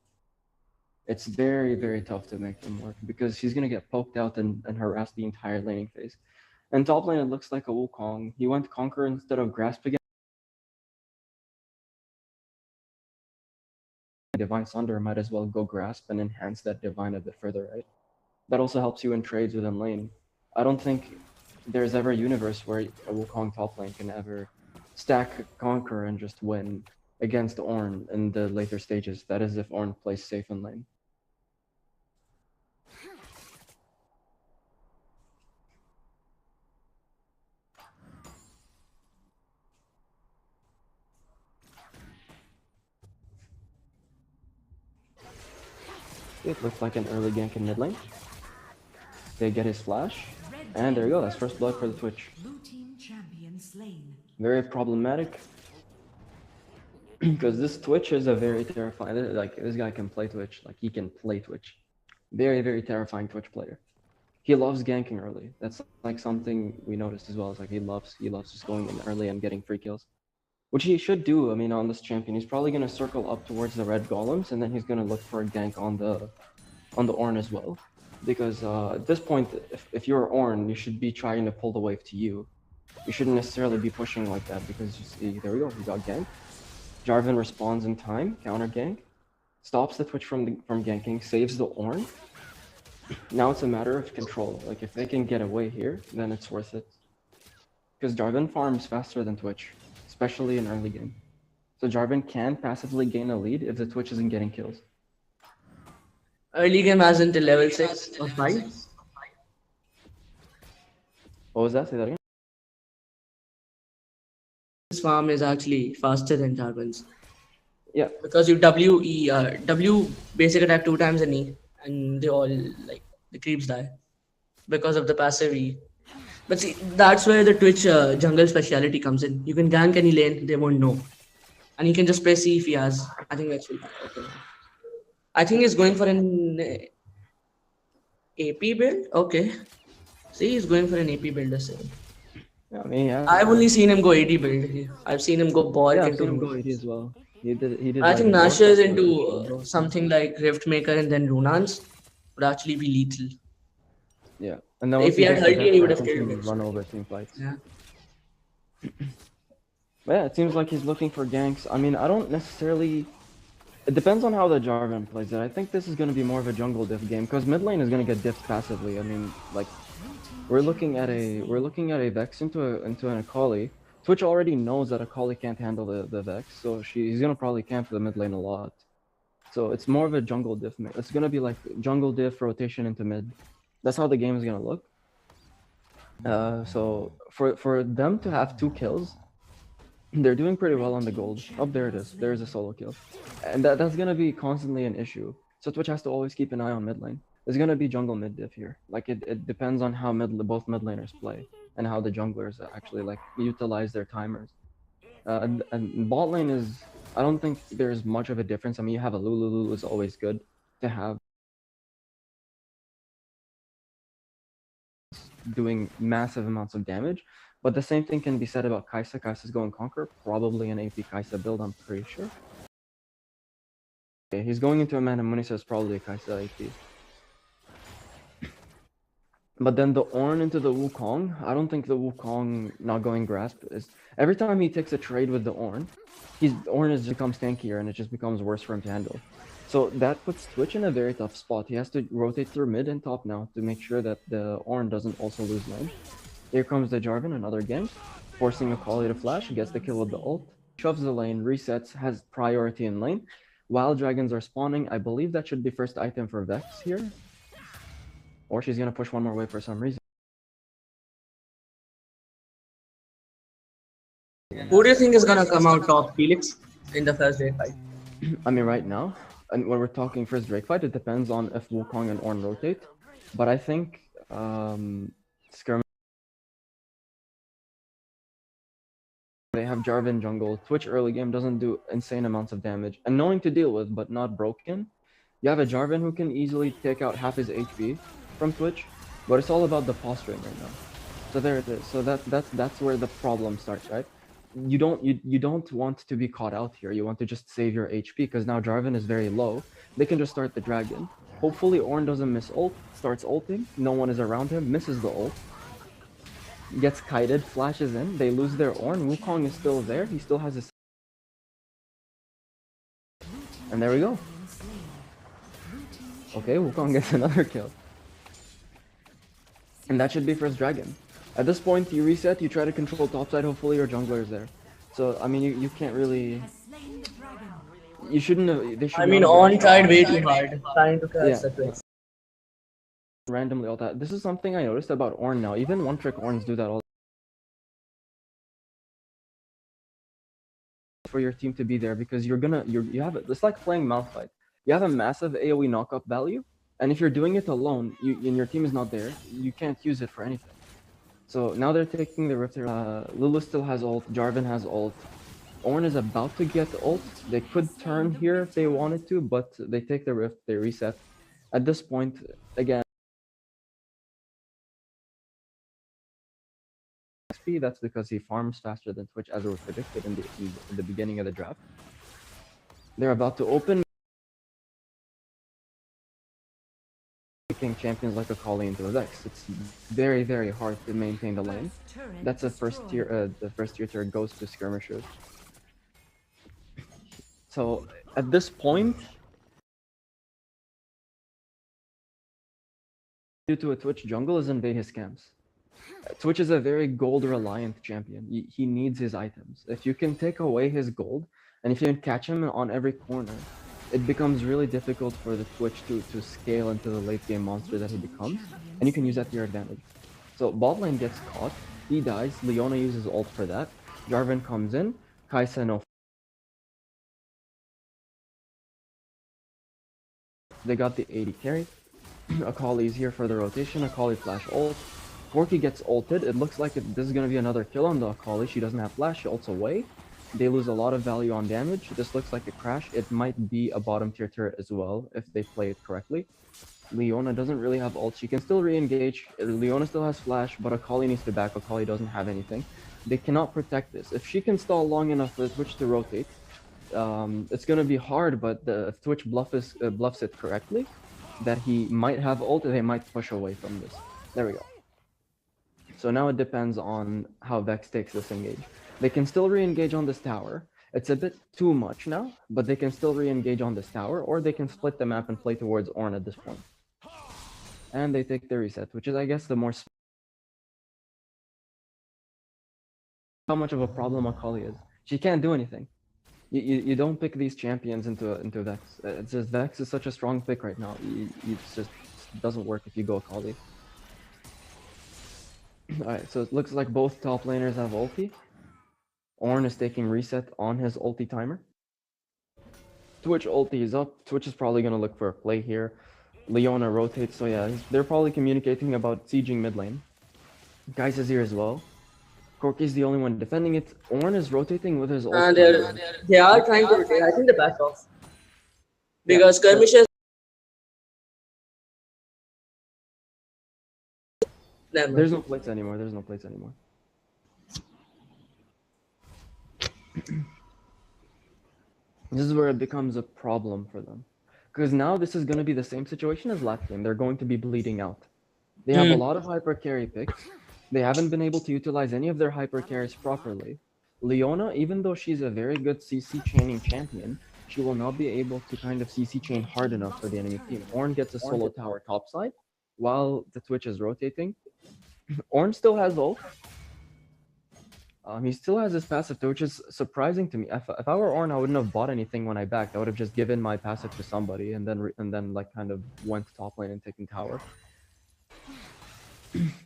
It's very, very tough to make them work because he's going to get poked out and harassed the entire laning phase. And top lane, it looks like a Wukong. He went Conquer instead of Grasp again. Divine Sunder, might as well go Grasp and enhance that Divine a bit further, right? That also helps you in trades within lane. I don't think there's ever a universe where a Wukong top lane can ever stack Conquer and just win against Ornn in the later stages. That is if Ornn plays safe in lane. It looks like an early gank in mid lane. They get his flash, and there you go. That's first blood for the Twitch. Blue team champion slain. Very problematic, because this Twitch is a very terrifying. Like this guy can play Twitch. Like he can play Twitch. Very, very terrifying Twitch player. He loves ganking early. That's like something we noticed as well. It's like he loves just going in early and getting free kills, which he should do. I mean, on this champion, he's probably gonna circle up towards the red golems, and then he's gonna look for a gank on the Ornn as well. Because at this point, if you're Ornn, you should be trying to pull the wave to you. You shouldn't necessarily be pushing like that because you see, there we go, we got gank. Jarvan responds in time, counter gank, stops the Twitch from ganking, saves the Ornn. Now it's a matter of control. Like if they can get away here, then it's worth it. Because Jarvan farms faster than Twitch, especially in early game. So Jarvan can passively gain a lead if the Twitch isn't getting kills. Early game has until level 6 or 5. What was that? Say that again? This farm is actually faster than Jarvan's. Yeah. Because you W basic attack 2 times an E, and they all, like, the creeps die. Because of the passive E. But see, that's where the Twitch jungle speciality comes in. You can gank any lane, they won't know. And he can just play C if he has. I think that's okay. I think he's going for an AP build? Okay. See, he's going for an AP build this time. Yeah, I mean, I've only seen him go AD build. I've seen him go Bork yeah, I've into. seen him go 80 as well. He did I like think Bork, Nasha is or into Shield. something like Riftmaker and then Runans would actually be lethal. Yeah, and then If once he he had takes the Hultier, he Vector, would I have think he killed can it. run over team fights. Yeah. But yeah, it seems like he's looking for ganks. I mean, I don't necessarily. It depends on how the Jarvan plays it. I think this is going to be more of a jungle diff game because mid lane is going to get diffed passively. I mean, like we're looking at a Vex into an Akali. Twitch already knows that Akali can't handle the Vex, so he's going to probably camp the mid lane a lot. So it's more of a jungle diff. It's going to be like jungle diff rotation into mid. That's how the game is going to look. So for them to have 2 kills, they're doing pretty well on the gold. Oh, there it is. There's a solo kill. And that's going to be constantly an issue. So Twitch has to always keep an eye on mid lane. There's going to be jungle mid diff here. Like it depends on how both mid laners play and how the junglers actually like utilize their timers. And bot lane is, I don't think there's much of a difference. I mean, you have a Lulu. Lulu is always good to have, doing massive amounts of damage. But the same thing can be said about Kai'Sa. Kai'Sa's going Conquer, probably an AP Kai'Sa build, I'm pretty sure. Okay, he's going into a Mana Muni, so it's probably a Kai'Sa AP. But then the Ornn into the Wukong, I don't think the Wukong not going Grasp is... Every time he takes a trade with the Ornn, Ornn just becomes tankier and it just becomes worse for him to handle. So that puts Twitch in a very tough spot. He has to rotate through mid and top now to make sure that the Ornn doesn't also lose lane. Here comes the Jarvan, another gank, forcing Akali to flash, gets the kill with the ult, shoves the lane, resets, has priority in lane. Wild dragons are spawning. I believe that should be first item for Vex here. Or she's gonna push one more wave for some reason. Who do you think is gonna come out top, Felix, in the first day fight? I mean, right now, and when we're talking first Drake fight, it depends on if Wukong and Ornn rotate. But I think Skirmishers, they have Jarvan jungle. Twitch early game doesn't do insane amounts of damage. Annoying to deal with, but not broken. You have a Jarvan who can easily take out half his HP from Twitch, but it's all about the posturing right now. So there it is. So that's where the problem starts, right? You don't want to be caught out here. You want to just save your HP because now Jarvan is very low. They can just start the dragon. Hopefully Ornn doesn't miss ult, starts ulting, no one is around him, misses the ult, gets kited, flashes in, they lose their Ornn, Wukong is still there, he still has his... And there we go. Okay, Wukong gets another kill. And that should be first dragon. At this point, you reset, you try to control topside, hopefully your jungler is there. So, I mean, you can't really... You shouldn't have... They should I mean, Ornn tried way too hard, trying to catch the Twitch. Randomly all that. This is something I noticed about Ornn now. Even one-trick Ornns do that all for your team to be there because you have it's like playing Malphite. You have a massive AoE knockup value, and if you're doing it alone, and your team is not there, you can't use it for anything. So now they're taking the Rift. Lulu still has ult. Jarvan has ult. Ornn is about to get ult. They could turn here if they wanted to, but they take the Rift. They reset. At this point, again, XP. That's because he farms faster than Twitch, as was predicted in the beginning of the draft. They're about to open. Picking champions like Akali into the Vex. It's very, very hard to maintain the lane. That's the first tier turret goes to Skirmishers. So at this point, due to a Twitch jungle is invade his camps. Twitch is a very gold reliant champion. He needs his items. If you can take away his gold, and if you can catch him on every corner, it becomes really difficult for the Twitch to scale into the late game monster that he becomes, and you can use that to your advantage. So bot lane gets caught, he dies, Leona uses ult for that, Jarvan comes in, Kai'Sa no. They got the 80 carry, Akali is here for the rotation, Akali flash ult, Corki gets ulted, it looks like this is going to be another kill on the Akali, she doesn't have flash, she ults away, They lose a lot of value on damage. This looks like a crash. It might be a bottom tier turret as well if they play it correctly. Leona doesn't really have ult. She can still re-engage. Leona still has flash, but Akali needs to back. Akali doesn't have anything. They cannot protect this. If she can stall long enough for Twitch to rotate, it's gonna be hard. But if Twitch bluffs it correctly, that he might have ult, they might push away from this. There we go. So now it depends on how Vex takes this engage. They can still re-engage on this tower. It's a bit too much now, but they can still re-engage on this tower, or they can split the map and play towards Ornn at this point. And they take the reset, which is, I guess, the more... How much of a problem Akali is. She can't do anything. You don't pick these champions into Vex. It's just Vex is such a strong pick right now. It just doesn't work if you go Akali. Alright, so it looks like both top laners have ulti. Ornn is taking reset on his ulti timer. Twitch ulti is up. Twitch is probably going to look for a play here. Leona rotates, so yeah, they're probably communicating about sieging mid lane. Kai'Sa is here as well. Corki's the only one defending it. Ornn is rotating with his ulti. They are trying to rotate. I think they backed off. Because Skirmishers... There's no plates anymore. There's no plates anymore. This is where it becomes a problem for them. Because now this is going to be the same situation as last game. They're going to be bleeding out. They have a lot of hyper carry picks. They haven't been able to utilize any of their hyper carries properly. Leona, even though she's a very good CC chaining champion, she will not be able to kind of CC chain hard enough for the enemy team. Ornn gets a solo tower topside while the Twitch is rotating. Ornn still has ult. He still has his passive too, which is surprising to me. If I were Ornn, I wouldn't have bought anything when I backed. I would have just given my passive to somebody and then like kind of went top lane and taken tower.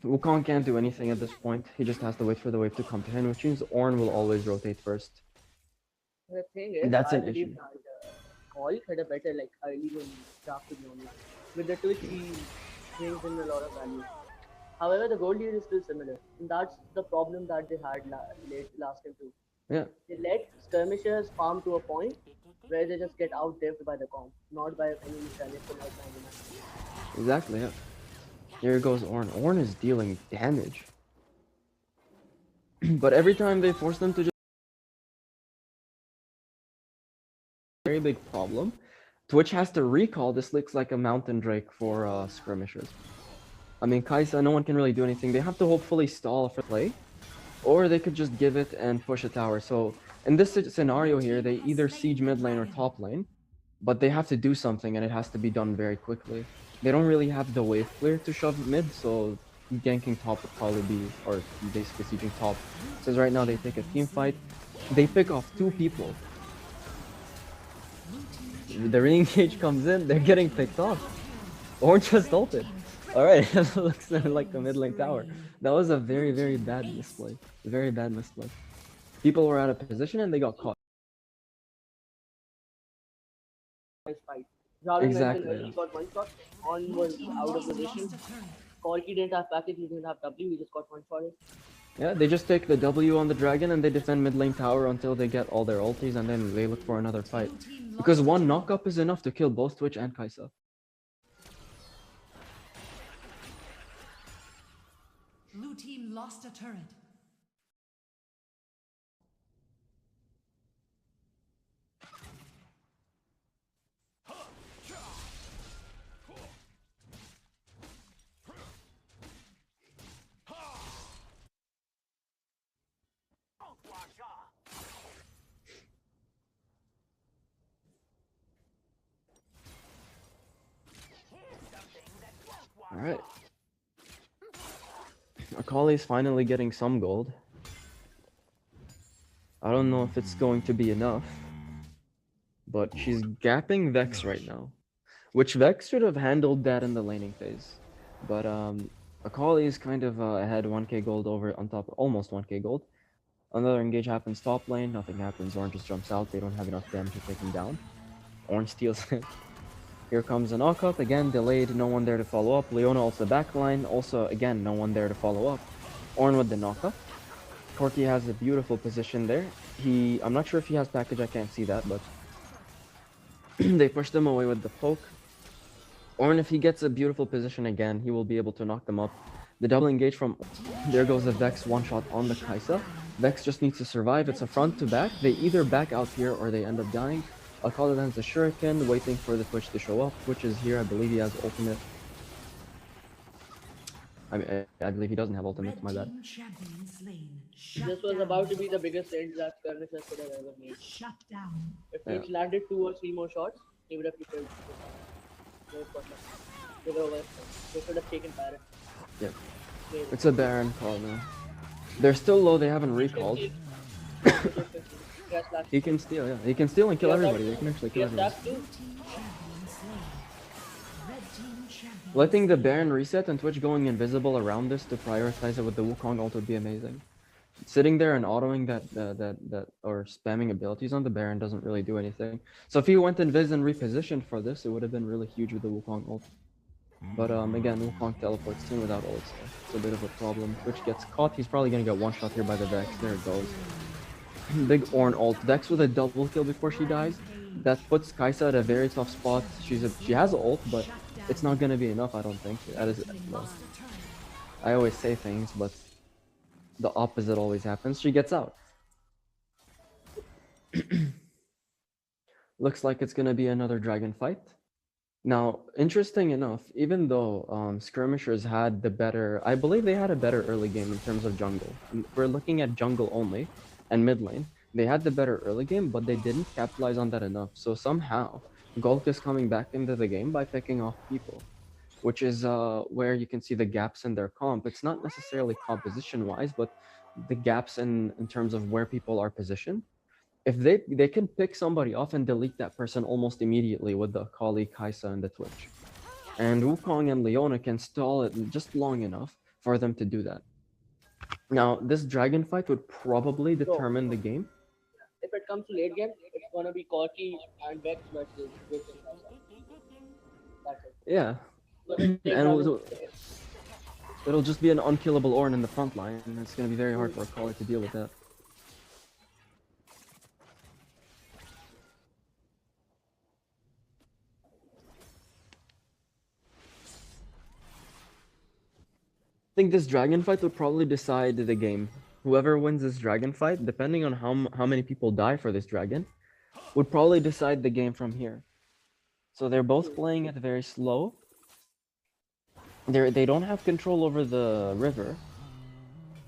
Wukong can't do anything at this point. He just has to wait for the wave to come to him, which means Ornn will always rotate first. The thing is, That's I an believe issue. that GOLK had a better like early game draft, to be honest. With the Twitch, he brings in a lot of value. However, the gold lead is still similar. And that's the problem that they had late last time too. Yeah, They let skirmishers farm to a point where they just get out-deved by the comp, not by any mechanics or like 99. exactly, yeah. Here goes Ornn. Ornn is dealing damage. But every time they force them to just... Very big problem. Twitch has to recall. This looks like a mountain drake for skirmishers. I mean, Kai'Sa, no one can really do anything. They have to hopefully stall for play, or they could just give it and push a tower. So in this scenario here, they either siege mid lane or top lane, but they have to do something, and it has to be done very quickly. They don't really have the wave clear to shove mid, so ganking top would probably be, or basically sieging top. Says right now they take a team fight. They pick off 2 people. The re-engage comes in, they're getting picked off. Ornn just ulted. Alright, it looks like the mid lane tower. That was a very, very bad misplay. Very bad misplay. People were out of position and they got caught. Nice fight. Jarvan Exactly, mentioned yeah. he got one shot. Ornn was out of position. Corki didn't have package, he didn't have W, he just got one shot. Yeah, they just take the W on the dragon and they defend mid lane tower until they get all their ultis, and then they look for another fight. Because one knockup is enough to kill both Twitch and Kai'Sa. Blue team lost a turret. Alright. Akali's finally getting some gold. I don't know if it's going to be enough, but she's gapping Vex right now, which Vex should have handled that in the laning phase. But Akali is kind of ahead 1k gold over on top, almost 1k gold. Another engage happens top lane, nothing happens. Ornn just jumps out, they don't have enough damage to take him down. Ornn steals it. Here comes a knockup, again delayed, no one there to follow up. Leona also backline, also again no one there to follow up. Ornn with the knockup. Corki has a beautiful position there. I'm not sure if he has package, I can't see that, but they pushed him away with the poke. Ornn, if he gets a beautiful position again, he will be able to knock them up. The double engage from... There goes the Vex one-shot on the Kai'Sa. Vex just needs to survive. It's a front to back. They either back out here or they end up dying. I'll call it as a shuriken, waiting for the Twitch to show up. Twitch is here. I believe he has ultimate. I believe he doesn't have ultimate, my bad. This was about to be the biggest range that Skirmishers could have ever made. Shut down. If Twitch landed 2 or 3 more shots, he would have killed. They should have taken Baron. Yeah. It's a Baron call now. They're still low, they haven't recalled. He can steal, yeah. He can steal and kill everybody. They can actually kill everybody. Letting the Baron reset and Twitch going invisible around this to prioritize it with the Wukong ult would be amazing. Sitting there and autoing that or spamming abilities on the Baron doesn't really do anything. So if he went invis and repositioned for this, it would have been really huge with the Wukong ult. But again, Wukong teleports in without ult, so it's a bit of a problem. Twitch gets caught, he's probably gonna get one shot here by the Vex. There it goes. Big Ornn ult. Vex with a double kill before she dies. That puts Kai'Sa at a very tough spot. She has ult, but it's not gonna be enough, I don't think. That is, well, I always say things, but the opposite always happens. She gets out. Looks like it's gonna be another dragon fight. Now, interesting enough, even though Skirmishers had the better, I believe they had a better early game in terms of jungle. We're looking at jungle only and mid lane. They had the better early game, but they didn't capitalize on that enough. So somehow, GOLK is coming back into the game by picking off people, which is where you can see the gaps in their comp. It's not necessarily composition-wise, but the gaps in terms of where people are positioned. If they can pick somebody off and delete that person almost immediately with the Akali, Kai'Sa, and the Twitch. And Wukong and Leona can stall it just long enough for them to do that. Now, this dragon fight would probably determine the game. If it comes to late game, it's gonna be Corki and Vex versus Witch and Kai'Sa. That's it. Yeah. But And it'll just be an unkillable Ornn in the front line, and it's going to be very hard for a caller to deal with that. I think this dragon fight would probably decide the game. Whoever wins this dragon fight, depending on how many people die for this dragon, would probably decide the game from here. So they're both playing it very slow. They don't have control over the river,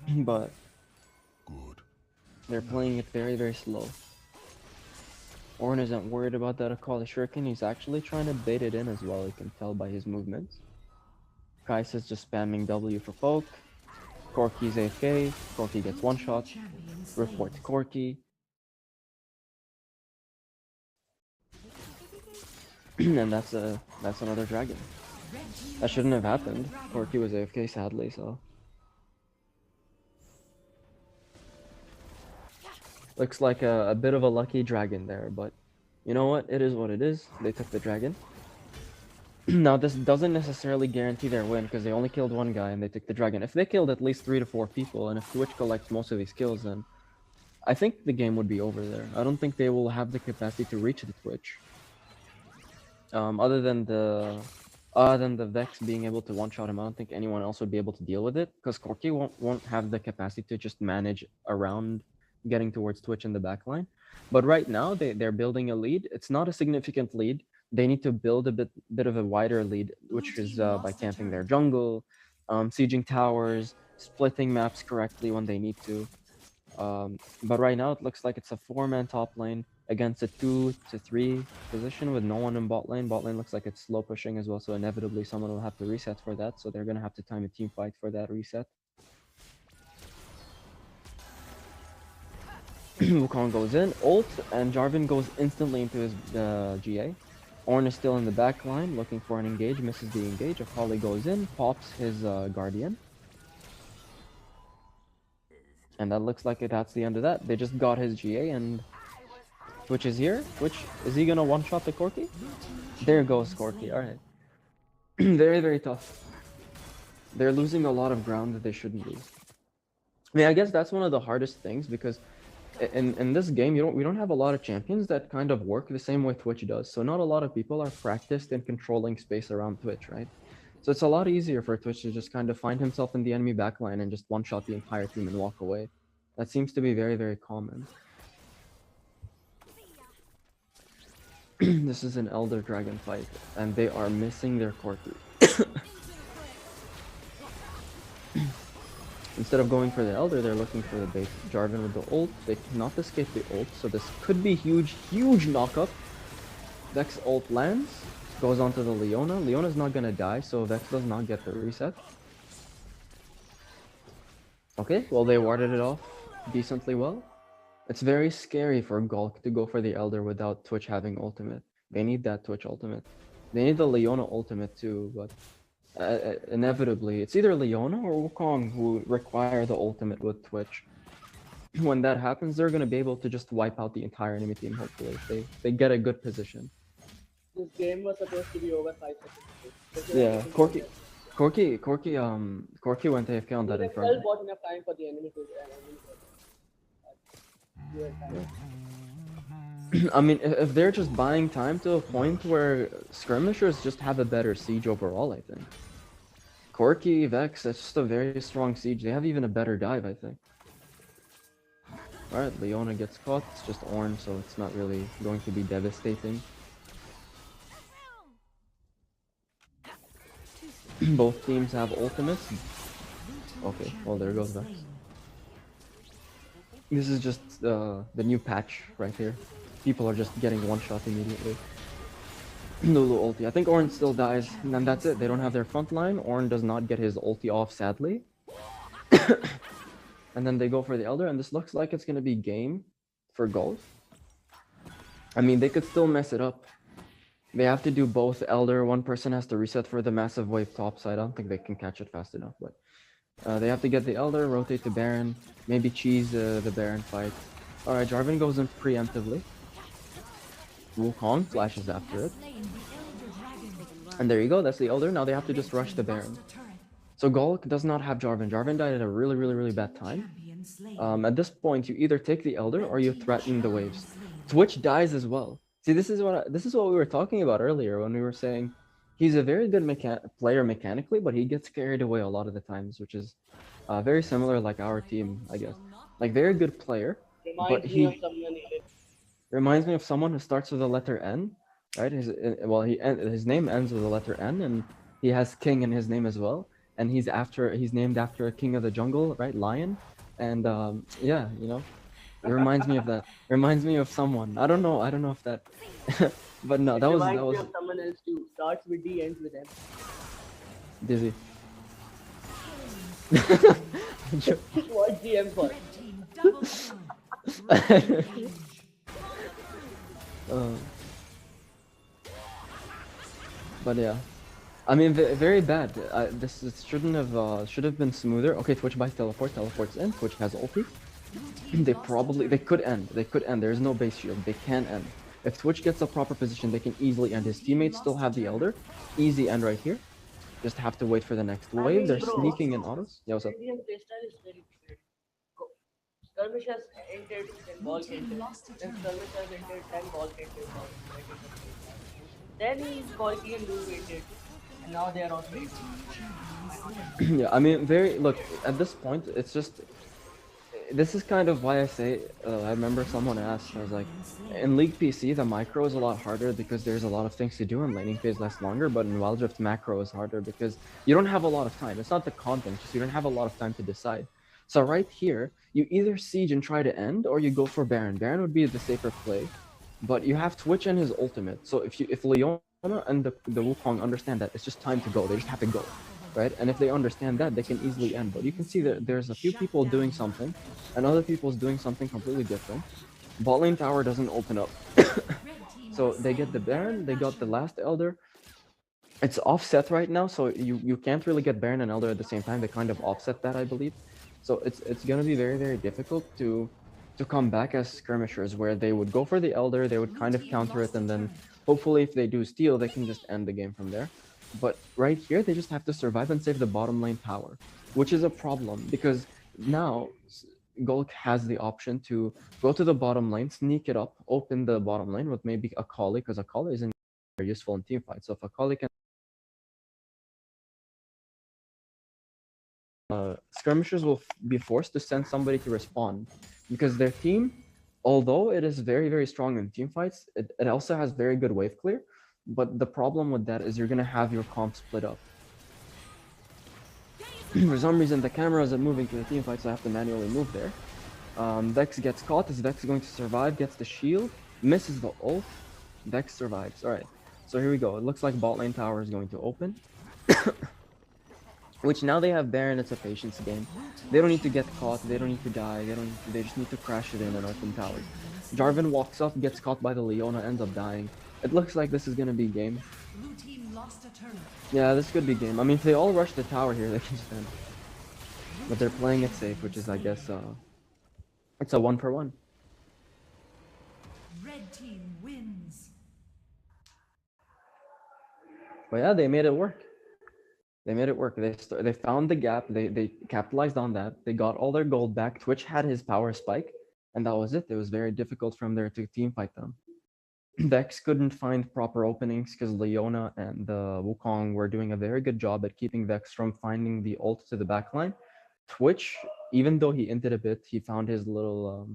but they're playing it very, very slow. Ornn isn't worried about that Akali Shuriken. He's actually trying to bait it in as well, you can tell by his movements. Kai'Sa's just spamming W for poke. Corki's AFK. Corki gets one shot. Report to Corki. And that's another dragon. That shouldn't have happened. Corki was AFK sadly, so. Looks like a bit of a lucky dragon there, but you know what? It is what it is. They took the dragon. Now, this doesn't necessarily guarantee their win because they only killed one guy and they took the dragon. If they killed at least 3 to 4 people, and if Twitch collects most of these kills, then I think the game would be over there. I don't think they will have the capacity to reach the Twitch. Other than the Vex being able to one-shot him, I don't think anyone else would be able to deal with it because Corki won't have the capacity to just manage around getting towards Twitch in the backline. But right now, they're building a lead. It's not a significant lead. They need to build a bit of a wider lead, which is by camping their jungle, sieging towers, splitting maps correctly when they need to. But right now, it looks like it's a 4-man top lane against a 2 to 3 position with no one in bot lane. Bot lane looks like it's slow pushing as well, so inevitably someone will have to reset for that. So they're going to have to time a team fight for that reset. Wukong goes in, ult, and Jarvan goes instantly into his GA. Ornn is still in the back line, looking for an engage, misses the engage. Akali goes in, pops his Guardian. And that looks like that's the end of that. They just got his GA, and Twitch is here. Twitch, is he gonna one-shot the Corki? There goes Corki, alright. Very, very tough. They're losing a lot of ground that they shouldn't lose. I mean, I guess that's one of the hardest things, because in this game, we don't have a lot of champions that kind of work the same way Twitch does. So not a lot of people are practiced in controlling space around Twitch, right? So it's a lot easier for Twitch to just kind of find himself in the enemy backline and just one-shot the entire team and walk away. That seems to be very, very common. This is an Elder Dragon fight, and they are missing their core 3. Instead of going for the Elder, they're looking for the base. Jarvan with the ult. They cannot escape the ult, so this could be huge, huge knockup. Vex ult lands, goes onto the Leona. Leona's not gonna die, so Vex does not get the reset. Okay, well they warded it off decently well. It's very scary for GOLK to go for the Elder without Twitch having ultimate. They need that Twitch ultimate. They need the Leona ultimate too, but inevitably, it's either Leona or Wukong who require the ultimate with Twitch. When that happens, they're going to be able to just wipe out the entire enemy team, hopefully, if they get a good position. This game was supposed to be over 5 seconds. Yeah, Corki went AFK on that They Inferno. still bought enough time for the enemy to I mean, if they're just buying time to a point where Skirmishers just have a better siege overall, I think. Corki, Vex, that's just a very strong siege. They have even a better dive, I think. Alright, Leona gets caught. It's just orange, so it's not really going to be devastating. Both teams have ultimates. Okay, well there goes Vex. This is just the new patch right here. People are just getting one shot immediately. Lulu ulti. I think Ornn still dies, and then that's it. They don't have their front line. Ornn does not get his ulti off, sadly. And then they go for the Elder, and this looks like it's going to be game for GOLK. I mean, they could still mess it up. They have to do both Elder. One person has to reset for the massive wave topside. I don't think they can catch it fast enough, but they have to get the Elder, rotate to Baron, maybe cheese the Baron fight. Alright, Jarvan goes in preemptively. Wukong flashes after it. And there you go, that's the Elder. Now they have to just rush the Baron. So GOLK does not have Jarvan. Jarvan died at a really, really, really bad time. At this point, you either take the Elder or you threaten the waves. Twitch dies as well. See, this is what we were talking about earlier when we were saying he's a very good player mechanically, but he gets carried away a lot of the times, which is very similar like our team, I guess. Like, very good player, but he reminds me of someone who starts with the letter N, right? His name ends with the letter N, and he has king in his name as well. And he's named after a king of the jungle, right? Lion. And yeah, you know, it reminds me of that. Reminds me of someone. I don't know if that, but no, that was me of someone else too. Starts with D, ends with M. Dizzy. What's the M for? But yeah, I mean, very bad. This should have been smoother. Okay, Twitch buys teleport. Teleports in. Twitch has ulti. They could end. There's no base shield. They can end. If Twitch gets a proper position, they can easily end. His teammates still have the Elder. Easy end right here. Just have to wait for the next wave. They're sneaking in autos. Yeah, what's up? Indian playstyle is very different. Skirmishers entered, then GOLK entered. Then Skirmishers entered, then GOLK entered. Then GOLK and Lulu entered. And now they are on stage. Yeah, I mean, look, at this point, it's just, this is kind of why I say, I remember someone asked, I was like, in League PC, the micro is a lot harder because there's a lot of things to do and laning phase lasts longer, but in Wild Rift, macro is harder because you don't have a lot of time. It's not the content, just you don't have a lot of time to decide. So right here, you either siege and try to end, or you go for Baron. Baron would be the safer play, but you have Twitch and his ultimate. So if Leona and the Wukong understand that, it's just time to go. They just have to go. Right? And if they understand that, they can easily end. But you can see that there's a few people doing something, and other people's doing something completely different. Bot lane tower doesn't open up. So they get the Baron, they got the last Elder. It's offset right now, so you can't really get Baron and Elder at the same time. They kind of offset that, I believe. So it's gonna be very, very difficult to come back as Skirmishers, where they would go for the Elder, they would kind of counter it, and then hopefully if they do steal, they can just end the game from there. But right here, they just have to survive and save the bottom lane tower, which is a problem because now GOLK has the option to go to the bottom lane, sneak it up, open the bottom lane with maybe a Kali, because a Kali isn't very useful in team fights. So if a Kali can skirmishers will be forced to send somebody to respond, because their team, although it is very, very strong in team fights, it also has very good wave clear. But the problem with that is you're gonna have your comp split up. For some reason, the camera isn't moving to the team fight, so I have to manually move there. Vex gets caught. Is Vex going to survive? Gets the shield, misses the ult. Vex survives. All right, so here we go. It looks like bot lane tower is going to open. Which now they have Baron. It's a patience game. They don't need to get caught. They don't need to die. They just need to crash it in and open towers. Jarvan walks up, gets caught by the Leona, ends up dying. It looks like this is gonna be game. Blue team lost a turret. Yeah, this could be game. I mean, if they all rush the tower here, they can just end. But they're playing it safe, which is, I guess, it's a 1-for-1. Red team wins. But yeah, they made it work. They made it work. They found the gap. They capitalized on that. They got all their gold back. Twitch had his power spike, and that was it. It was very difficult from there to team fight them. Vex couldn't find proper openings because Leona and the Wukong were doing a very good job at keeping Vex from finding the ult to the backline. Twitch, even though he inted a bit, he found his little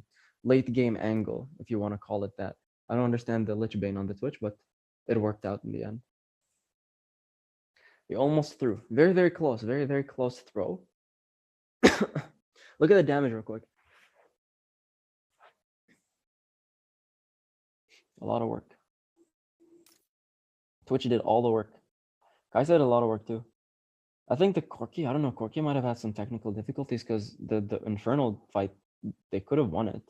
late game angle, if you want to call it that. I don't understand the Lich Bane on the Twitch, but it worked out in the end. He almost threw. Very, very close. Very, very close throw. Look at the damage real quick. A lot of work. Twitch did all the work. Kai did a lot of work too. I think the Corki, I don't know, Corki might have had some technical difficulties because the Infernal fight, they could have won it.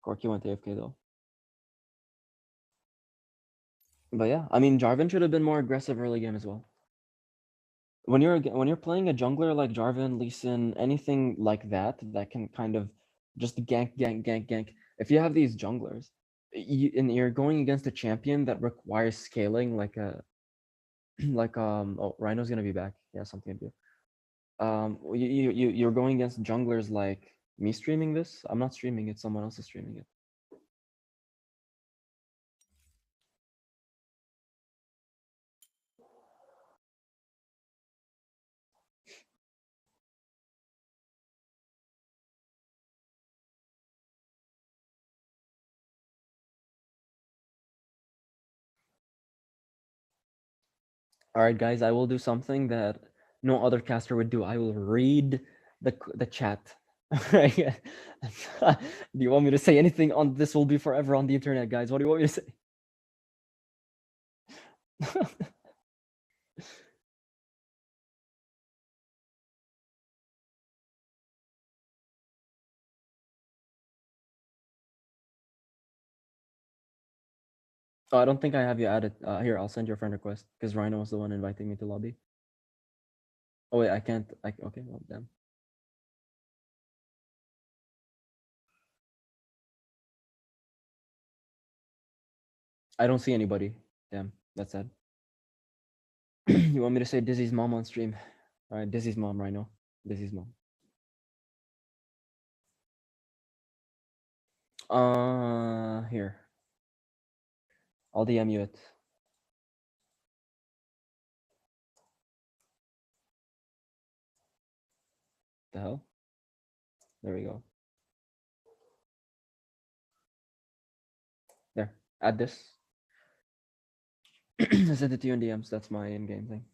Corki went AFK though. But yeah, I mean, Jarvan should have been more aggressive early game as well. When you're playing a jungler like Jarvan, Lee Sin, anything like that can kind of just gank. If you have these junglers, and you're going against a champion that requires scaling, like a oh, Rhino's gonna be back. Yeah, something to do. You're going against junglers like me streaming this. I'm not streaming it. Someone else is streaming it. All right, guys, I will do something that no other caster would do. I will read the chat. Right? Do you want me to say anything on this? Will be forever on the internet, guys. What do you want me to say? Oh, I don't think I have you added. Here, I'll send your friend request because Rhino was the one inviting me to lobby. Oh wait, I can't. Okay, well, damn. I don't see anybody. Damn, that's sad. You want me to say Dizzy's mom on stream? All right, Dizzy's mom, Rhino. Dizzy's mom. Here. I'll DM you it. The hell? There we go. There. Add this. I sent it to you in DMs. That's my in-game thing.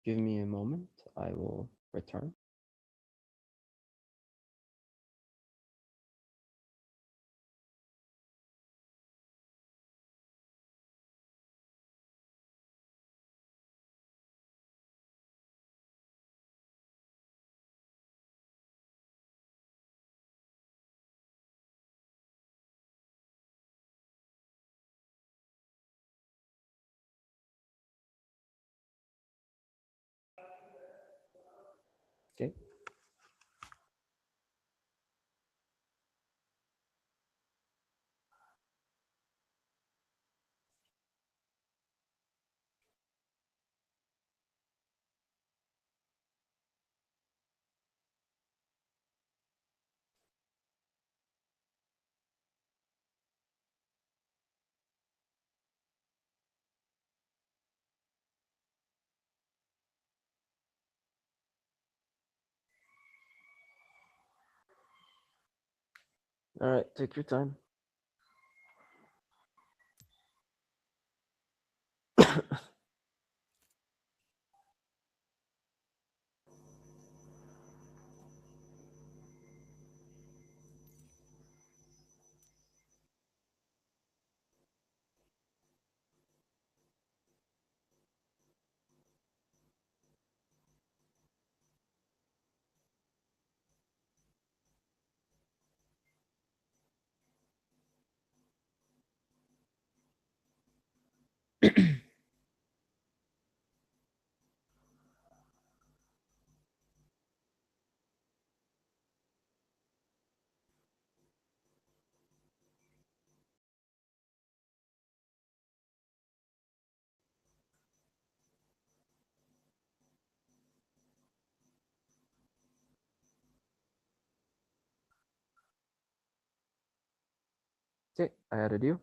Give me a moment. I will return. Okay. All right, take your time. Okay, I added you.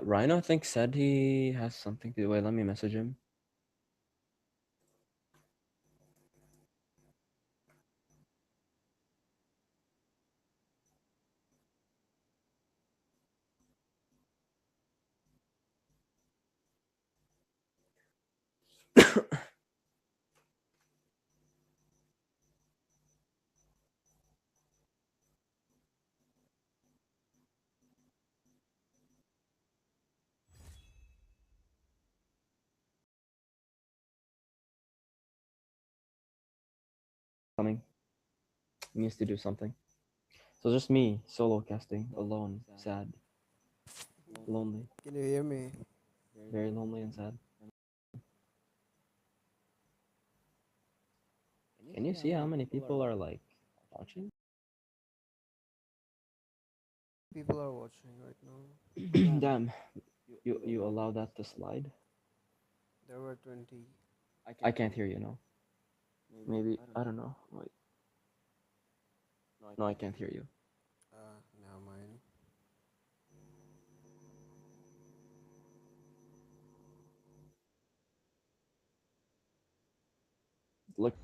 Rhino, I think, said he has something to do. Wait, let me message him. Coming. He needs to do something. So just me, solo casting, alone, sad, lonely, Can you hear me? very lonely and sad. Can you see how many people are like watching? People are watching right now. Damn, you allow that to slide? There were 20. I can't hear you now. Maybe I don't know. Wait, no, I can't hear you. Never mind. Look,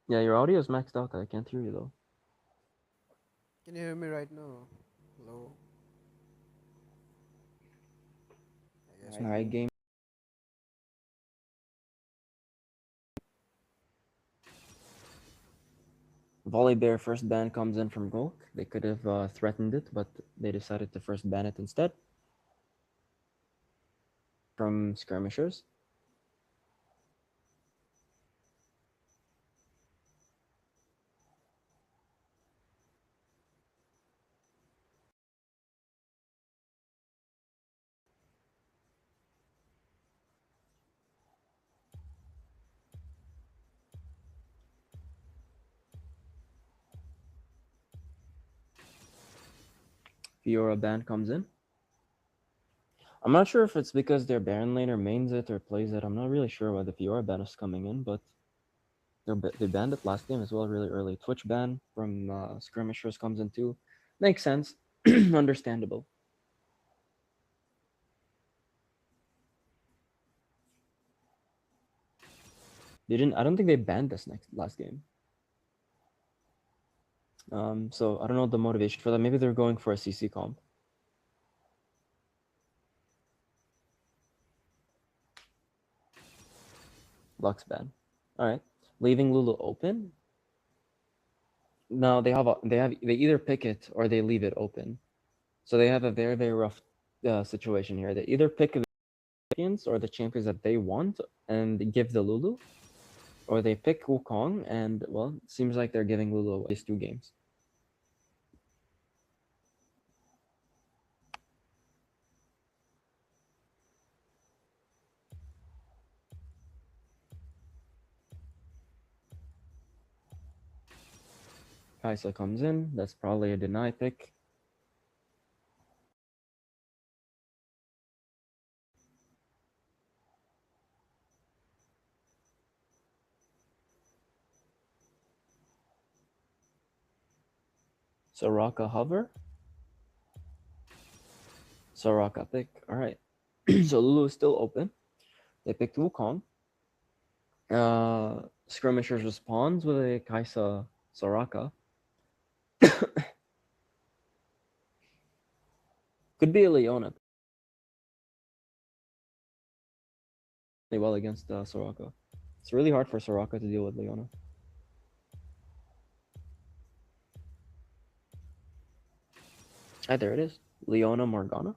yeah, your audio is maxed out. I can't hear you though. Can you hear me right now? Hello? I guess All not. right, game. Volley Bear first ban comes in from GOLK. They could have threatened it, but they decided to first ban it instead. From Skirmishers. Fiora ban comes in. I'm not sure if it's because their Baron laner mains it or plays it. I'm not really sure why the Fiora ban is coming in, but they banned it last game as well, really early. Twitch ban from Skirmishers comes in too. Makes sense. Understandable. They didn't. I don't think they banned this last game. So I don't know the motivation for that. Maybe they're going for a CC comp. Lux ban. All right, leaving Lulu open. No, they either pick it or they leave it open. So they have a very rough situation here. They either pick the champions or the champions that they want and give the Lulu, or they pick Wukong and well, it seems like they're giving Lulu away these 2 games. Kaisa comes in. That's probably a deny pick. Soraka hover. Soraka pick. All right. So Lulu is still open. They picked Wukong. Skirmishers responds with a Kaisa Soraka. Could be a Leona. Well against Soraka. It's really hard for Soraka to deal with Leona. Ah, there it is. Leona Morgana.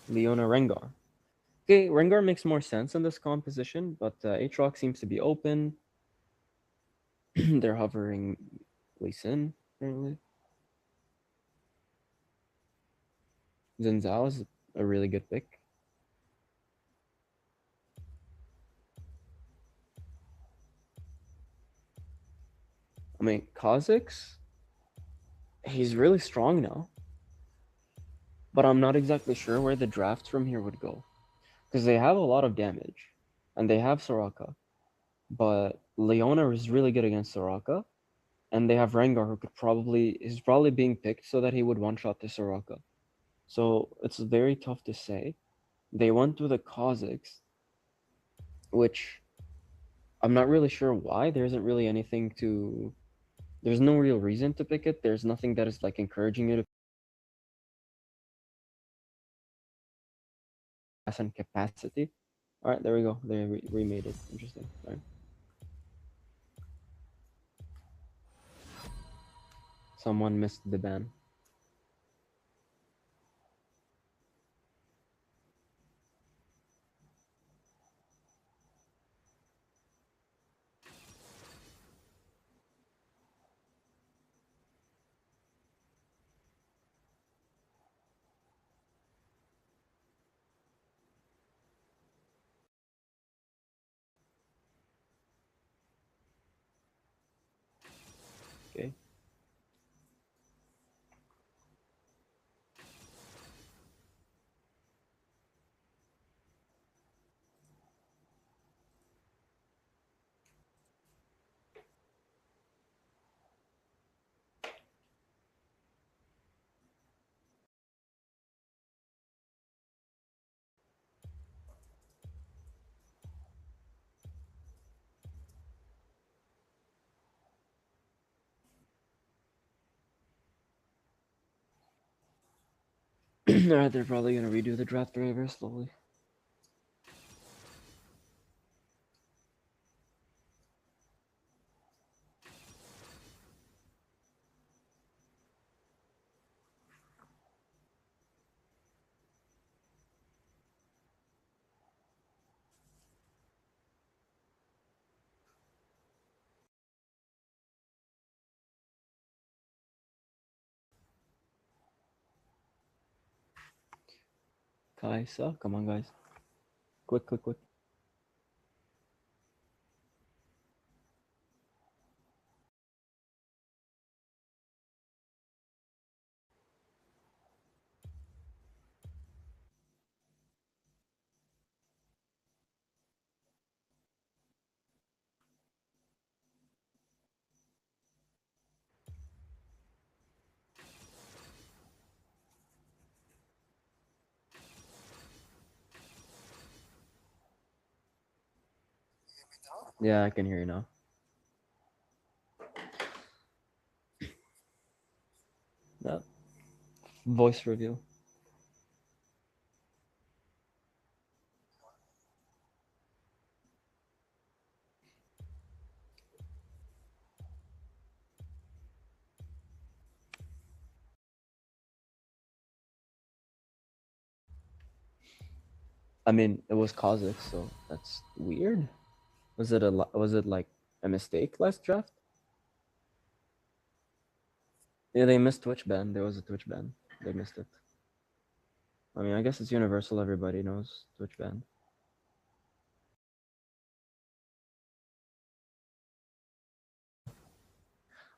Leona Rengar. Okay, Rengar makes more sense in this composition, but Aatrox seems to be open. They're hovering Lee Sin, apparently. Xin Zhao is a really good pick. I mean, Kha'Zix, he's really strong now. But I'm not exactly sure where the drafts from here would go. Because they have a lot of damage. And they have Soraka. But Leona is really good against Soraka. And they have Rengar who is probably being picked so that he would one-shot the Soraka. So it's very tough to say. They went with a Kha'Zix, which I'm not really sure why. There isn't really anything to... There's no real reason to pick it. There's nothing that is like encouraging you to pass on capacity. All right, there we go. They remade it. Interesting. All right. Someone missed the ban. Okay. All right, they're probably gonna redo the draft very slowly. Kaisa, come on, guys. Quick, quick, quick. Yeah, I can hear you now. Yeah. Voice reveal. I mean, it was Kazakh, so that's weird. Was it like a mistake last draft? Yeah, they missed Twitch ban. There was a Twitch ban. They missed it. I mean, I guess it's universal. Everybody knows Twitch ban.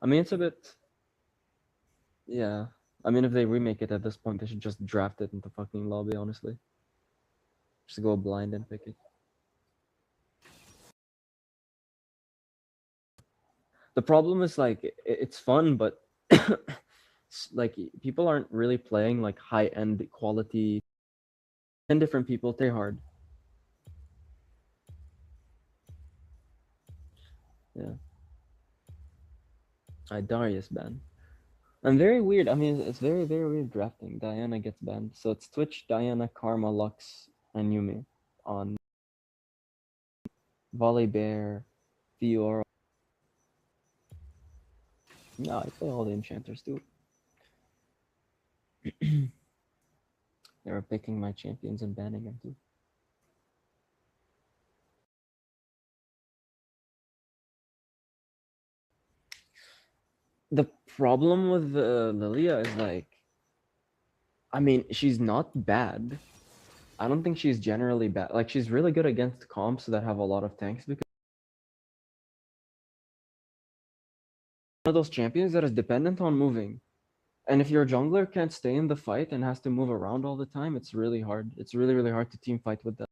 I mean, it's a bit. Yeah. I mean, if they remake it at this point, they should just draft it into fucking lobby. Honestly, just go blind and pick it. The problem is like it's fun, but like people aren't really playing like high end quality. 10 different people play hard. Yeah. Darius ban. And very weird. I mean, it's very weird drafting. Diana gets banned, so it's Twitch, Diana, Karma, Lux, and Yumi on Volley Bear, Fiora. No, I play all the enchanters too. They were picking my champions and banning them too. The problem with Lilia is like, I mean, she's not bad. I don't think she's generally bad. Like, she's really good against comps that have a lot of tanks because one of those champions that is dependent on moving. And if your jungler can't stay in the fight and has to move around all the time, it's really hard. It's really hard to team fight with them.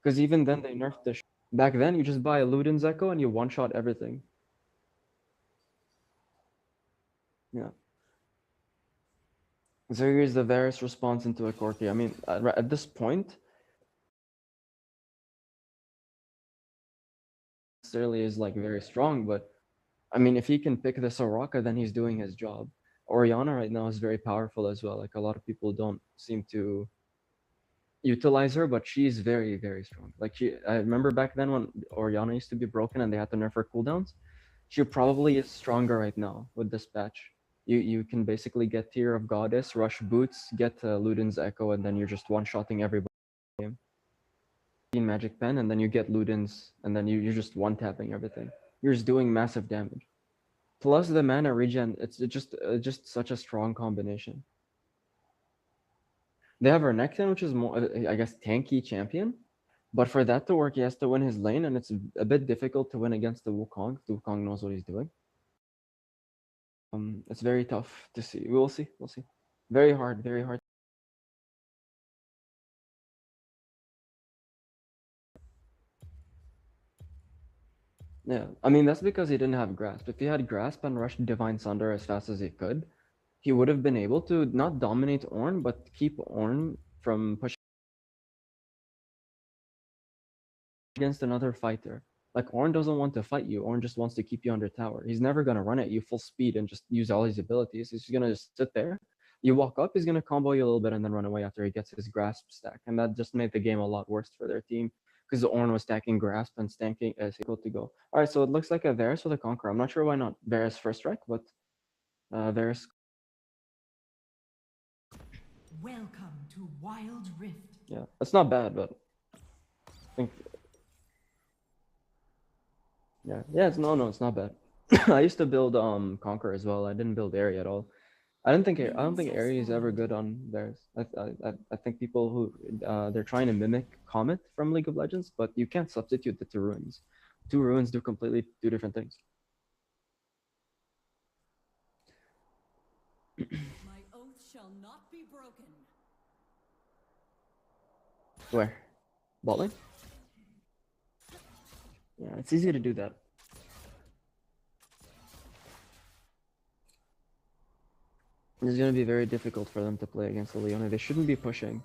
Because even then, they nerfed the. Back then, you just buy a Luden's Echo and you one shot everything. Yeah. So here's the Varus response into a Corki. I mean, at this point, necessarily is like very strong, but I mean, if he can pick the Soraka, then he's doing his job. Orianna right now is very powerful as well. Like a lot of people don't seem to utilize her, but she's very strong. Like I remember back then when Orianna used to be broken and they had to nerf her cooldowns. She probably is stronger right now with this patch. You can basically get Tear of Goddess, rush boots, get Luden's Echo, and then you're just one-shotting everybody. Magic Pen, and then you get Luden's, and then you're just one-tapping everything. You're just doing massive damage. Plus the mana regen, it's just such a strong combination. They have Renekton, which is more, I guess, tanky champion. But for that to work, he has to win his lane, and it's a bit difficult to win against the Wukong. The Wukong knows what he's doing. It's very tough to see. We'll see. We'll see. Very hard. Very hard. Yeah, I mean that's because he didn't have grasp. If he had grasp and rushed Divine Sunder as fast as he could, he would have been able to not dominate Ornn, but keep Ornn from pushing against another fighter. Like Ornn doesn't want to fight you. Ornn just wants to keep you under tower. He's never gonna run at you full speed and just use all his abilities. He's gonna just sit there. You walk up, he's gonna combo you a little bit and then run away after he gets his grasp stack. And that just made the game a lot worse for their team because Ornn was stacking grasp and stacking as equal to go. All right, so it looks like a Varus with a Conqueror. I'm not sure why not Varus first strike, but Varus. Welcome to Wild Rift. Yeah, that's not bad, but I think yeah, it's it's not bad. I used to build Conqueror as well. I didn't build Airy at all. I don't think Airy is ever good on theirs. I think people who they're trying to mimic Comet from League of Legends, but you can't substitute the two ruins. Two ruins do completely two different things. My oath shall not be broken. Where? Bot lane? Yeah, it's easy to do that. It's gonna be very difficult for them to play against the Leona. They shouldn't be pushing.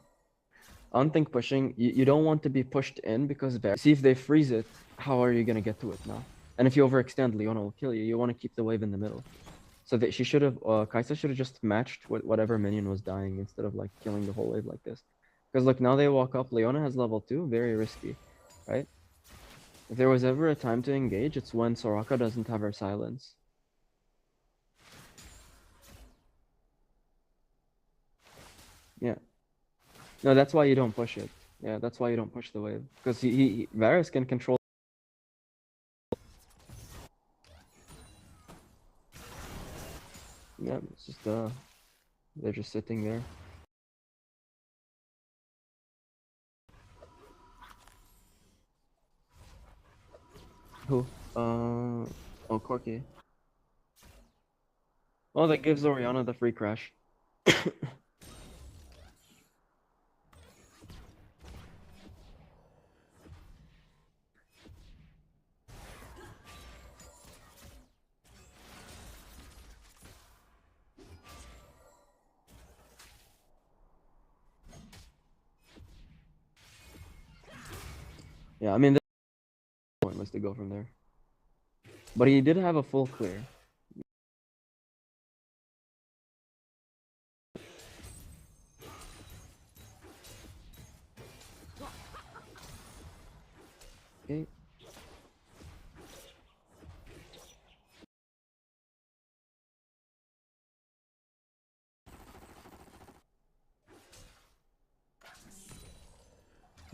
I don't think pushing. You don't want to be pushed in because see if they freeze it. How are you gonna get to it now? And if you overextend, Leona will kill you. You want to keep the wave in the middle. So that she should have, Kaisa should have just matched whatever minion was dying instead of like killing the whole wave like this. Because look, now they walk up. Leona has level 2, very risky, right? If there was ever a time to engage, it's when Soraka doesn't have her silence. Yeah. No, that's why you don't push it. Yeah, that's why you don't push the wave. Because Varus can control. Yeah, it's just they're just sitting there. Who? Oh, Corky. Oh, that gives Oriana the free crash. Yeah, I mean, the point was to go from there. But he did have a full clear. Okay.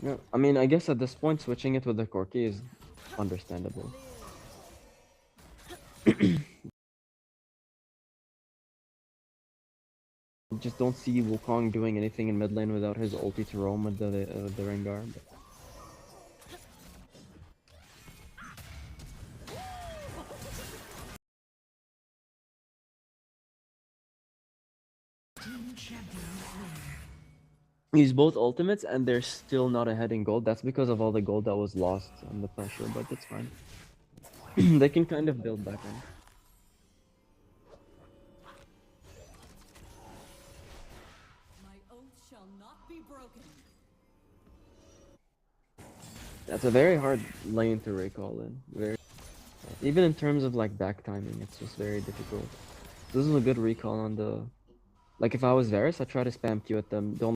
Yeah, I mean, I guess at this point, switching it with the Corky is understandable. Just don't see Wukong doing anything in mid lane without his ulti to roam with the Rengar. But... Team champion slain. Use both ultimates and they're still not ahead in gold. That's because of all the gold that was lost and the pressure, but it's fine. They can kind of build back in. My oath shall not be broken. That's a very hard lane to recall in. Very, even in terms of like back timing, it's just very difficult. This is a good recall on the. Like if I was Varus, I'd try to spam Q at them. Don't.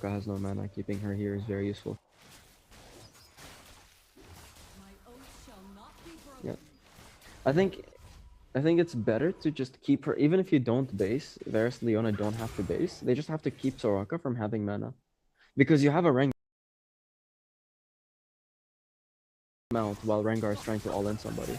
Has no mana. Keeping her here is very useful. My oath shall not be broken. Yeah. I think it's better to just keep her, even if you don't base, Varus Leona don't have to base, they just have to keep Soraka from having mana. Because you have a Rengar mount while Rengar is trying to all-in somebody.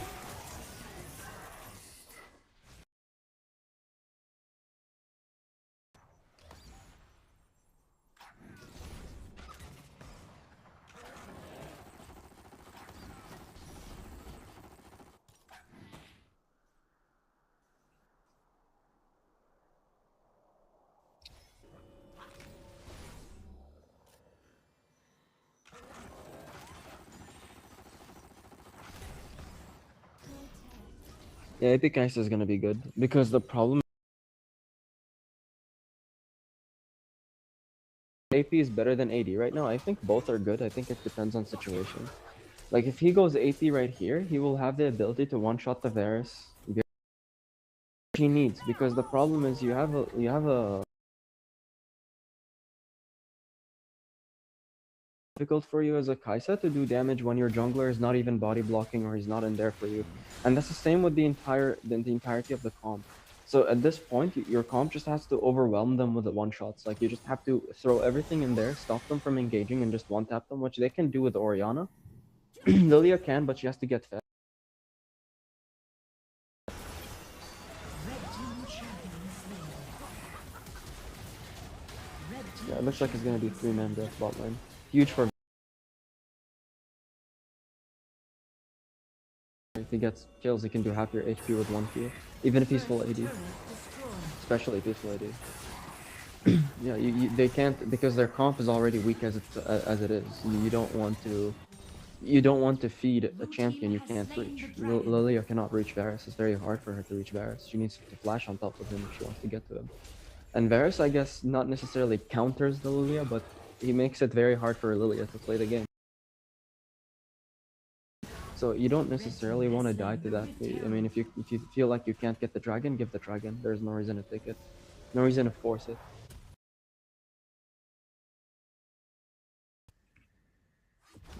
Yeah, Epic Ice is gonna be good, because the problem AP is better than AD right now. I think both are good. I think it depends on situation. Like if he goes AP right here, he will have the ability to one-shot the Varus. He needs, because the problem is you have a difficult for you as a Kaisa to do damage when your jungler is not even body blocking or he's not in there for you. And that's the same with the entirety of the comp. So at this point, your comp just has to overwhelm them with the one-shots. Like you just have to throw everything in there, stop them from engaging, and just one-tap them, which they can do with Oriana. Lilia can, but she has to get fed. Red team champion slain. Red team Yeah, it looks like it's gonna be 3-man death bot lane. Huge for. If he gets kills, he can do half your HP with 1 Q, even if he's full AD. turret destroyed. Especially if he's full AD. Yeah, they can't, because their comp is already weak as it is. You don't want to feed a champion you can't reach. Lilia cannot reach Varus. It's very hard for her to reach Varus. She needs to flash on top of him if she wants to get to him. And Varus, I guess, not necessarily counters the Lilia, but he makes it very hard for Lilia to play the game. So you don't necessarily want to die to that. I mean, if you feel like you can't get the dragon, give the dragon. There's no reason to take it. No reason to force it.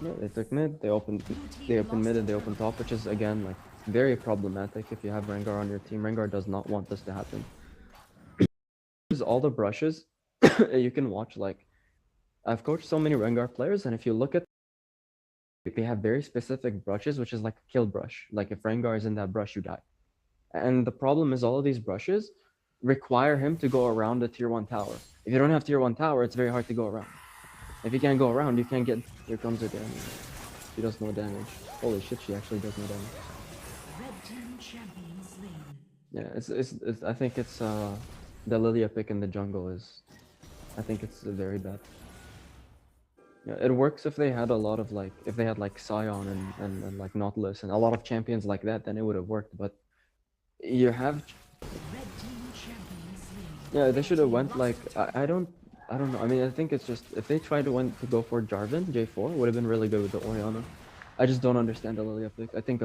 Yeah, they took mid. They opened mid and they opened top, which is again like very problematic if you have Rengar on your team. Rengar does not want this to happen. Use all the brushes you can watch. Like I've coached so many Rengar players, and if you look at, they have very specific brushes, which is like a kill brush. Like if Rengar is in that brush, you die. And the problem is all of these brushes require him to go around the tier 1 tower. If you don't have tier 1 tower, it's very hard to go around. If you can't go around, you can't get... Here comes her damage. She does no damage. Holy shit, she actually does no damage. Red team champion slain. Yeah, I think it's the Lilia pick in the jungle is... I think it's very bad. Yeah, it works if they had a lot of like... If they had like Scion and like Nautilus and a lot of champions like that, then it would have worked, but... You have... Red team champion slain. Yeah, they should have went like... I don't know. I mean, I think it's just... If they tried to go for Jarvan, J4, would have been really good with the Orianna. I just don't understand the Lilia pick. I think...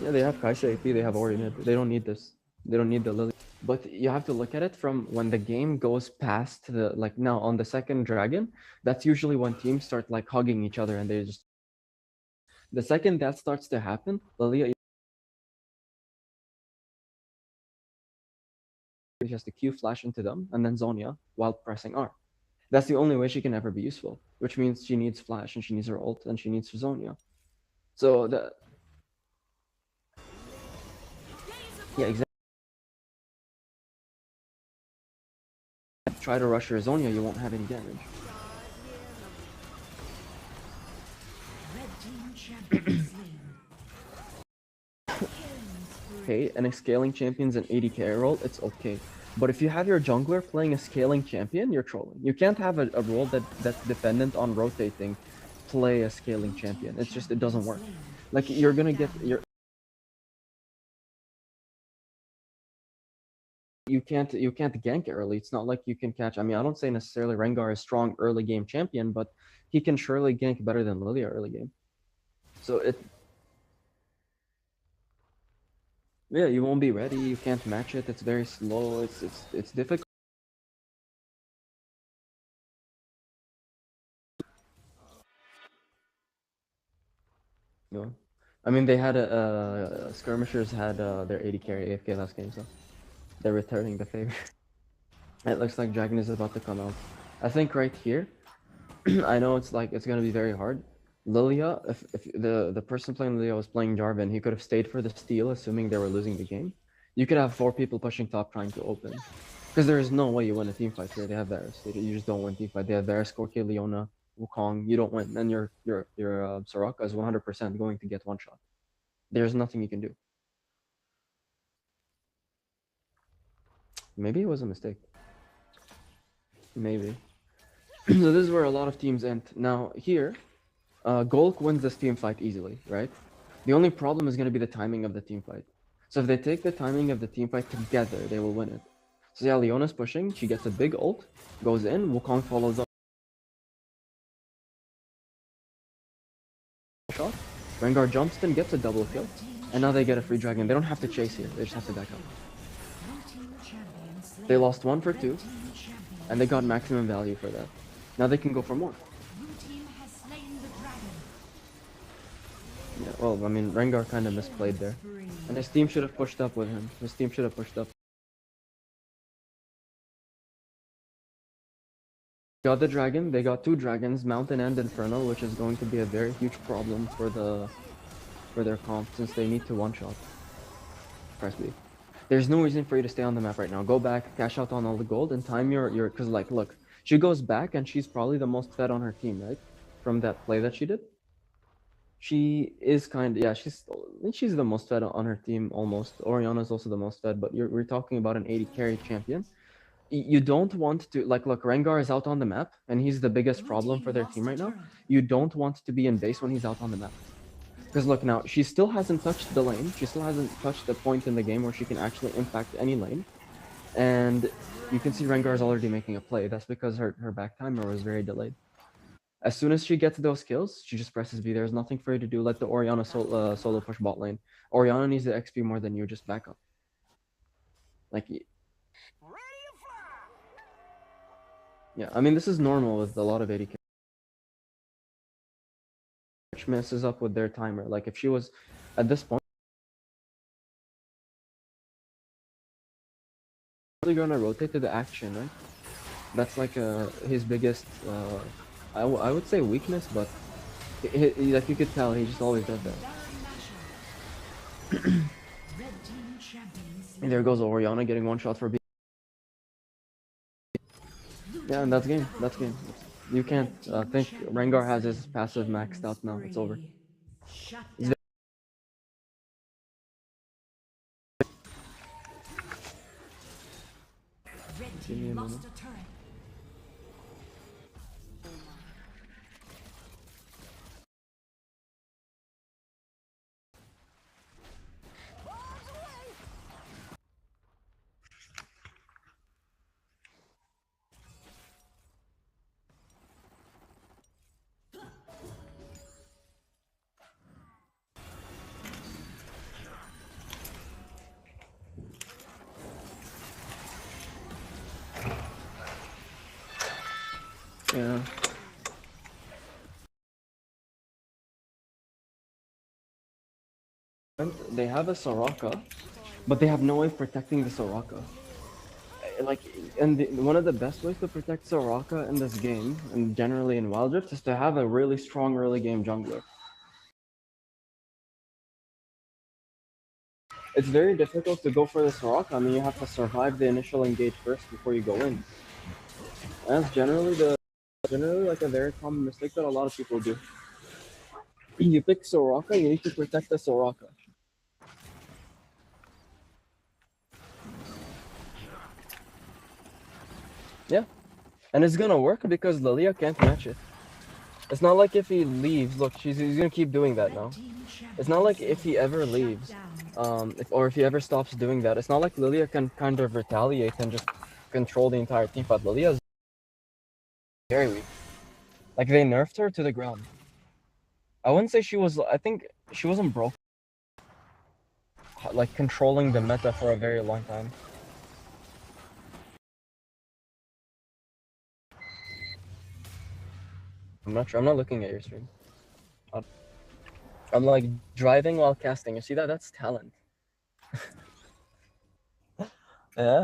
Yeah, they have Kai'Sa AP, they have Ori mid. They don't need this. They don't need the Lily. But you have to look at it from when the game goes past the... Like now, on the second dragon, that's usually when teams start like hugging each other and they just... The second that starts to happen, Lilia has to Q flash into them and then Zonia while pressing R. That's the only way she can ever be useful, which means she needs flash and she needs her ult and she needs Zonia. So the... Yeah, exactly. Try to rush your Zonia, you won't have any damage. Red team champion slain. Okay, and a scaling champion's an 80k role, it's okay. But if you have your jungler playing a scaling champion, you're trolling. You can't have a role that's dependent on rotating play a scaling champion. It's just, it doesn't work. Like, you're gonna get... You can't gank early. It's not like you can catch... I mean, I don't say necessarily Rengar is strong early game champion, but he can surely gank better than Lilia early game. So it... Yeah, you won't be ready. You can't match it. It's very slow. It's difficult. No, I mean they had Skirmishers had their 80 carry AFK last game, so they're returning the favor. It looks like Dragon is about to come out. I think right here, I know it's like it's gonna be very hard. Lilia, if the person playing Lilia was playing Jarvan, he could have stayed for the steal, assuming they were losing the game. You could have 4 people pushing top trying to open, because there is no way you win a team fight here. They have Varus. You just don't win team fight. They have Varus, Corki, Leona, Wukong. You don't win. Then your Soraka is 100% going to get one shot. There's nothing you can do. Maybe it was a mistake. Maybe. So this is where a lot of teams end. Now here, GOLK wins this team fight easily, right? The only problem is going to be the timing of the team fight. So if they take the timing of the team fight together, they will win it. So yeah, Leona's pushing. She gets a big ult, goes in. Wukong follows up. Shot. Rengar jumps in, gets a double kill, and now they get a free dragon. They don't have to chase here. They just have to back up. They lost 1 for 2, and they got maximum value for that. Now they can go for more. Yeah, well, I mean, Rengar kind of misplayed there. And his team should have pushed up with him. His team should have pushed up. Got the dragon. They got 2 dragons, Mountain and Infernal, which is going to be a very huge problem for their comp, since they need to one-shot. Press B. There's no reason for you to stay on the map right now. Go back, cash out on all the gold, and time your... Because, like, look. She goes back, and she's probably the most fed on her team, right? From that play that she did. She is kind of... Yeah, she's the most fed on her team, almost. Orianna's also the most fed, but we're talking about an 80 carry champion. You don't want to... Like, look, Rengar is out on the map, and he's the biggest problem for their team right now. You don't want to be in base when he's out on the map. Because look now, she still hasn't touched the lane. She still hasn't touched the point in the game where she can actually impact any lane. And you can see Rengar's already making a play. That's because her back timer was very delayed. As soon as she gets those kills, she just presses B. There's nothing for you to do. Let the Orianna solo push bot lane. Orianna needs the XP more than you. Just back up. Like, yeah, I mean, this is normal with a lot of AD carries. Messes up with their timer. Like, if she was at this point, really gonna rotate to the action, right? That's like his biggest, I would say weakness, but like you could tell, he just always does that. Red team champion slain. And there goes Orianna getting one shot for B. Yeah, and that's game. That's game. You can't think Rengar has his passive maxed out now. It's over. Shut It's down. Red Give me a team lost minute. a turret. Yeah. And they have a Soraka, but they have no way of protecting the Soraka. Like, and one of the best ways to protect Soraka in this game, and generally in Wild Rift, is to have a really strong early game jungler. It's very difficult to go for the Soraka. I mean, you have to survive the initial engage first before you go in. And that's generally like a very common mistake that a lot of people do. You pick Soraka, you need to protect the Soraka. Yeah, and it's gonna work because Lilia can't match it. It's not like if he leaves, look, he's gonna keep doing that now. It's not like if he ever leaves, or if he ever stops doing that, it's not like Lilia can kind of retaliate and just control the entire team fight. Lilia's very weak. Like, they nerfed her to the ground. I wouldn't say she was, I think she wasn't broke. Like, controlling the meta for a very long time. I'm not sure. I'm not looking at your stream. I'm like driving while casting. You see that? That's talent. Yeah.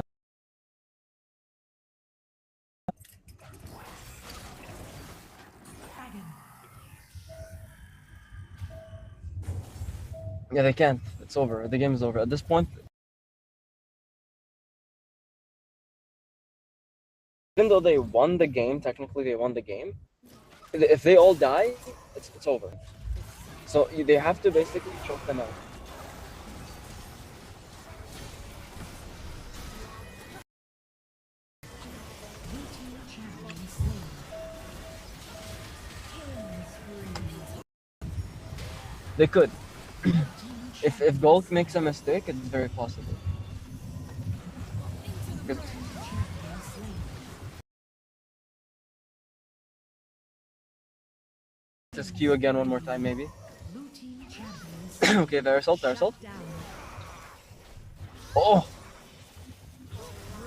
Yeah, they can't. It's over. The game is over. At this point, even though they won the game, technically they won the game. If they all die, it's over. So they have to basically choke them out. Blue team champion slain. Killing spree. They could. Red team If champion GOLK makes a mistake, it's very possible. 'Cause slain. just Q again one more time, maybe. Blue team champion slain. Okay, Verisalt. Shut down. Oh!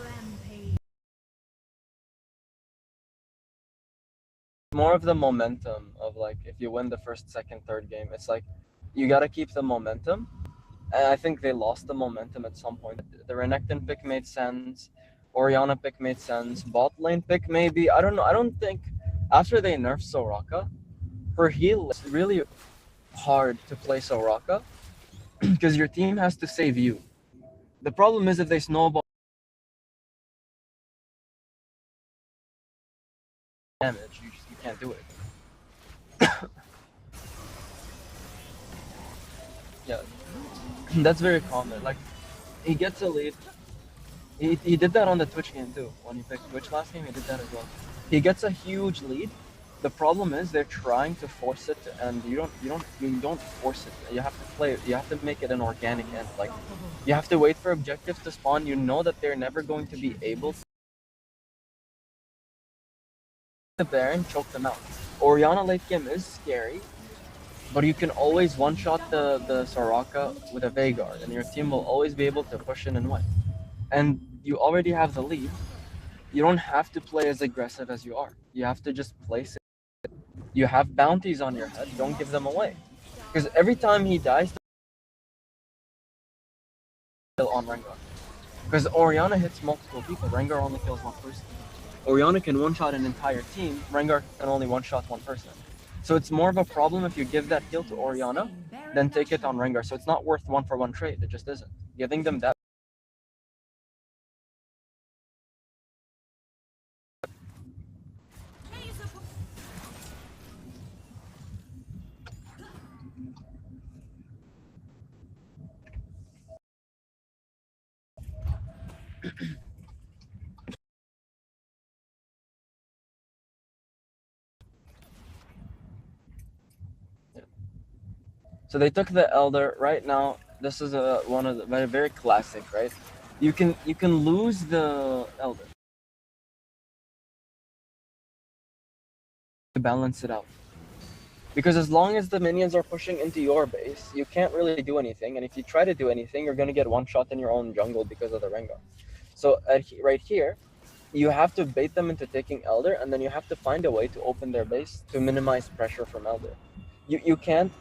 Rampage. More of the momentum of, like, if you win the first, second, third game, it's like you gotta keep the momentum. And I think they lost the momentum at some point. The Renekton pick made sense. Orianna pick made sense. Bot lane pick maybe. I don't know. I don't think after they nerfed Soraka, her heal is really hard to play Soraka because your team has to save you. The problem is if they snowball damage, you can't do it. Yeah, that's very common. Like, he gets a lead. He did that on the Twitch game too. When he picked Twitch last game, he did that as well. He gets a huge lead, The problem is they're trying to force it, and you don't force it. You have to play. You have to make it an organic end. Like you have to wait for objectives to spawn. You know that they're never going to be able to the Baron choke them out. Orianna late game is scary, but you can always one-shot the Soraka with a Veigar, and your team will always be able to push in and win. And you already have the lead. You don't have to play as aggressive as you are. You have to just play safe. You have bounties on your head. Don't give them away. Because every time he dies, kill on Rengar. Because Orianna hits multiple people. Rengar only kills one person. Orianna can one-shot an entire team. Rengar can only one-shot one person. So it's more of a problem if you give that kill to Orianna than take it on Rengar. So it's not worth one-for-one trade. It just isn't. Giving them that. So they took the Elder. Right now, this is one of the very, very classic, right? You can lose the Elder to balance it out. Because as long as the minions are pushing into your base, you can't really do anything. And if you try to do anything, you're going to get one shot in your own jungle because of the Rengar. So right here, you have to bait them into taking Elder, and then you have to find a way to open their base to minimize pressure from Elder. You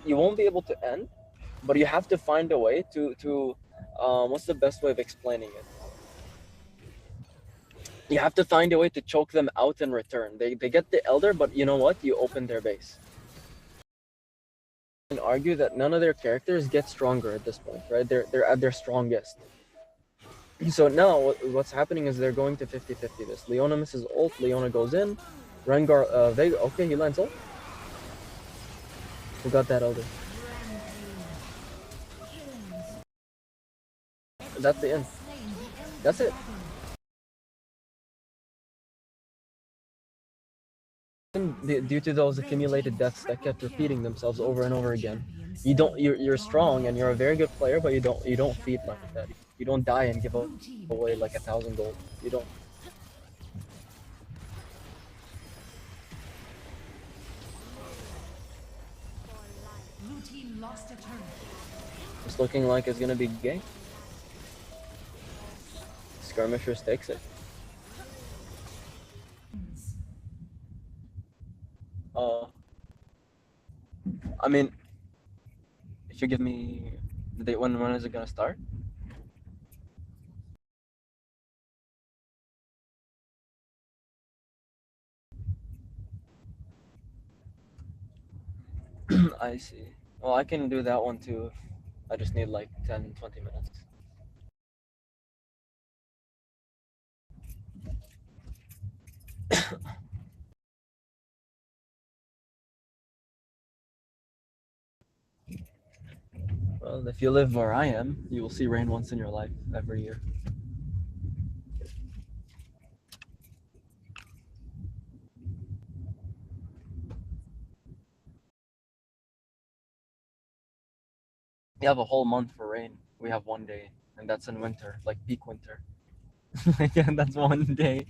won't be able to end, but you have to find a way to what's the best way of explaining it? You have to find a way to choke them out in return. They get the Elder, but you know what? You open their base. And argue that none of their characters get stronger at this point, right? They're at their strongest. So now what's happening is they're going to 50-50 this. Leona misses ult, Leona goes in, Rengar, Vega, okay, he lands ult. Who got that Elder? That's the end. That's it. Due to those accumulated deaths that kept repeating themselves over and over again, you're strong and you're a very good player, but you don't feed like that. You don't die and give away like 1,000 gold. You don't. Blue team lost a turret. It's looking like it's gonna be gay. Skirmishers takes it. I mean, if you give me the date, when is it gonna start? I see. Well, I can do that one too. I just need like 10-20 minutes. Well, if you live where I am, you will see rain once in your life every year. You have a whole month for rain. We have one day, and that's in winter, like peak winter. Again, that's one day.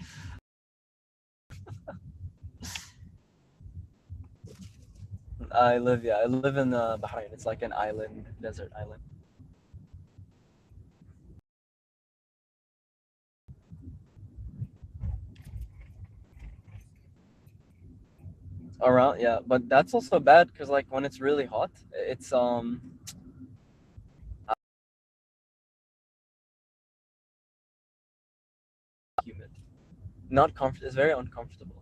I live in Bahrain. It's like an island, desert island. Around, yeah, but that's also bad because like when it's really hot, it's humid, not comfortable. It's very uncomfortable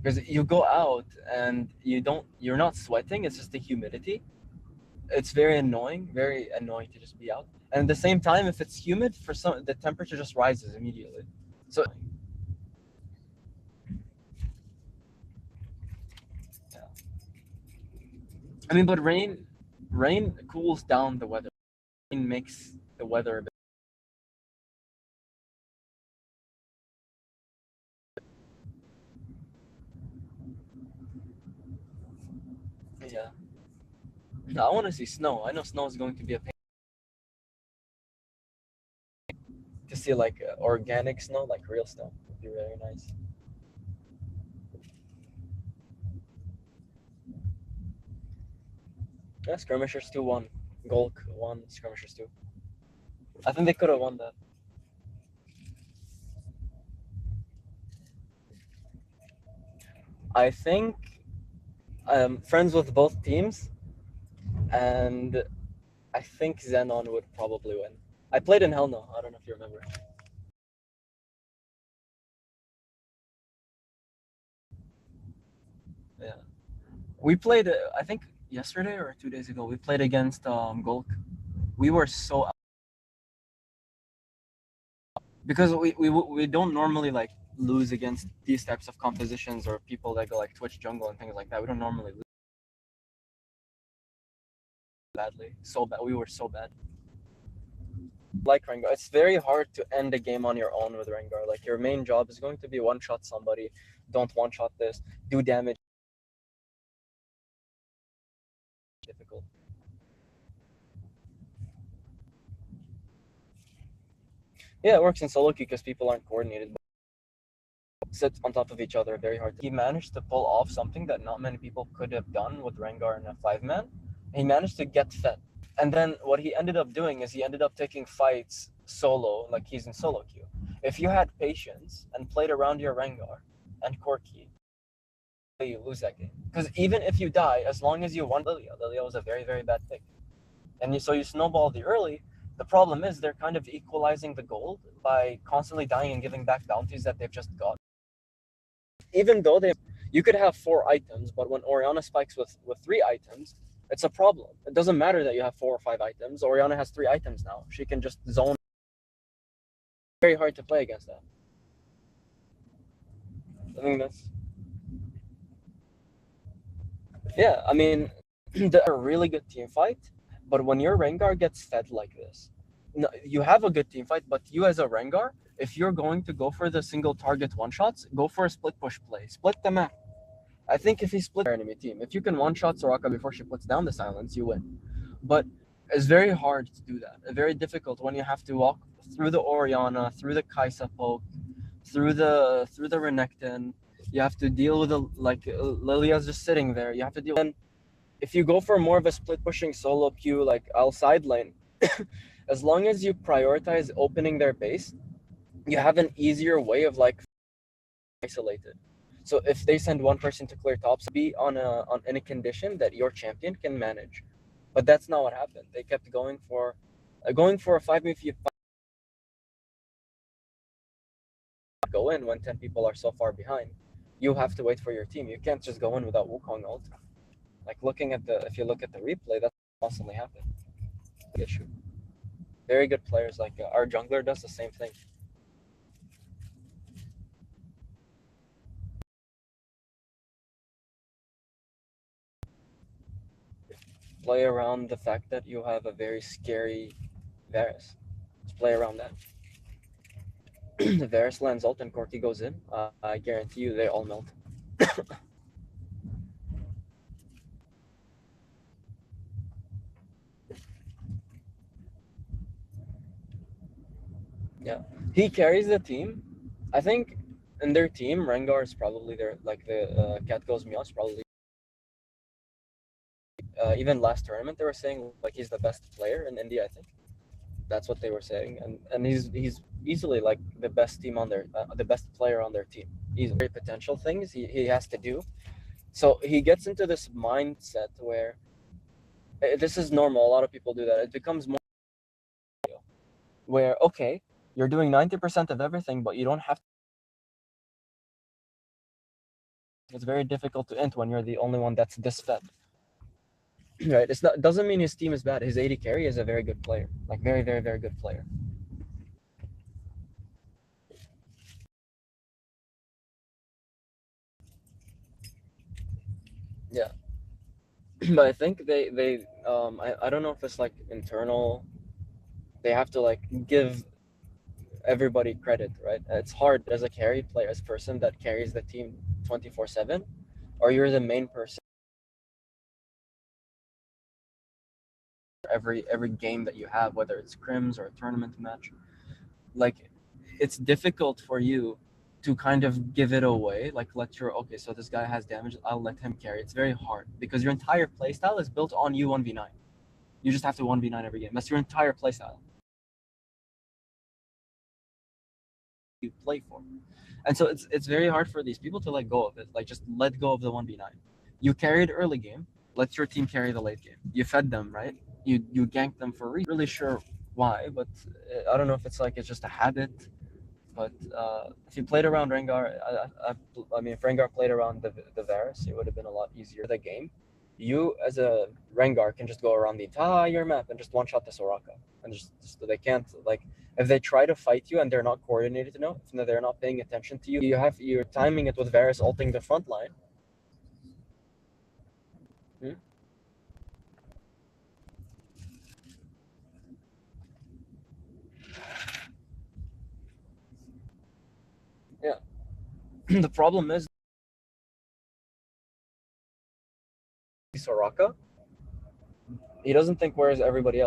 because you go out and you're not sweating. It's just the humidity. It's very annoying to just be out. And at the same time, if it's humid, for some the temperature just rises immediately. So yeah. I mean, but rain cools down the weather. Rain makes the weather a bit. Yeah. I want to see snow. I know snow is going to be a pain to see like organic snow, like real snow. Would be very nice. Yeah, Skirmishers 2-1. GOLK 1, Skirmishers 2. I think they could have won that. I think I'm friends with both teams, and I think Xenon would probably win. I played in Hell No. I don't know if you remember. Yeah. We played, I think yesterday or 2 days ago, we played against GOLK. We were so. Because we don't normally like lose against these types of compositions or people that go like Twitch jungle and things like that. We don't normally lose badly. So bad. We were so bad. Like Rengar, it's very hard to end a game on your own with Rengar. Like your main job is going to be one shot somebody. Don't one shot this. Do damage. Difficult. Yeah, it works in solo queue because people aren't coordinated. Sit on top of each other, very hard. He managed to pull off something that not many people could have done with Rengar in a 5-man. He managed to get fed. And then what he ended up doing is he ended up taking fights solo, like he's in solo queue. If you had patience and played around your Rengar and Corki, you lose that game. Because even if you die, as long as you won Lilia was a very, very bad pick. And so you snowball the early. The problem is they're kind of equalizing the gold by constantly dying and giving back bounties that they've just got. Even though you could have 4 items, but when Orianna spikes with 3 items, it's a problem. It doesn't matter that you have 4 or 5 items. Orianna has 3 items now. She can just zone. Very hard to play against that. I think that's. Yeah, I mean, they're a really good team fight, but when your Rengar gets fed like this, no, you have a good team fight, but you as a Rengar, if you're going to go for the single target one shots, go for a split push play. Split the map. I think if he split their enemy team, if you can one shot Soraka before she puts down the silence, you win. But it's very hard to do that. Very difficult when you have to walk through the Orianna, through the Kaisa poke, through the Renekton. You have to deal with Lilia's just sitting there. You have to deal. And if you go for more of a split pushing solo queue, like I'll side lane, as long as you prioritize opening their base, you have an easier way of like isolated. So if they send one person to clear tops, be on a condition that your champion can manage. But that's not what happened. They kept going for a 5v5 go in when 10 people are so far behind. You have to wait for your team. You can't just go in without Wukong ult. Like if you look at the replay, that's constantly happening. Issue. Very good players. Like our jungler does the same thing. Play around the fact that you have a very scary Varus. Just play around that. The Varus lands ult and Corki goes in. I guarantee you they all melt. Yeah, he carries the team. I think in their team, Rengar is probably their the Cat Goes Meow is probably. Even last tournament, they were saying like he's the best player in India. I think that's what they were saying, and he's easily like the best team on their the best player on their team. He's very potential things he has to do. So he gets into this mindset where this is normal. A lot of people do that. It becomes more where okay, you're doing 90% of everything, but you don't have. It's very difficult to int when you're the only one that's this fed. Right? It doesn't mean his team is bad. His AD carry is a very good player. Like very, very, very good player. Yeah. But I think I don't know if it's like internal. They have to like give everybody credit, right? It's hard as a carry player, as a person that carries the team 24/7, or you're the main person every game that you have, whether it's scrims or a tournament match. Like, it's difficult for you to kind of give it away. Like, let your okay, so this guy has damage, I'll let him carry. It's very hard because your entire playstyle is built on you 1v9. You just have to 1v9 every game. That's your entire playstyle you play for. And so it's very hard for these people to let go of it. Like, just let go of the 1v9. You carried early game, let your team carry the late game. You fed them, right? You ganked them for a reason. Really sure why, but I don't know if it's like it's just a habit. But if you played around Rengar, I mean, if Rengar played around the Varus, it would have been a lot easier. The game, you as a Rengar can just go around the entire map and just one shot the Soraka, and just they can't, like, if they try to fight you and they're not coordinated enough, if they're not paying attention to you, you're timing it with Varus ulting the front line. Hmm? Yeah. The problem is Soraka. He doesn't think where's everybody else.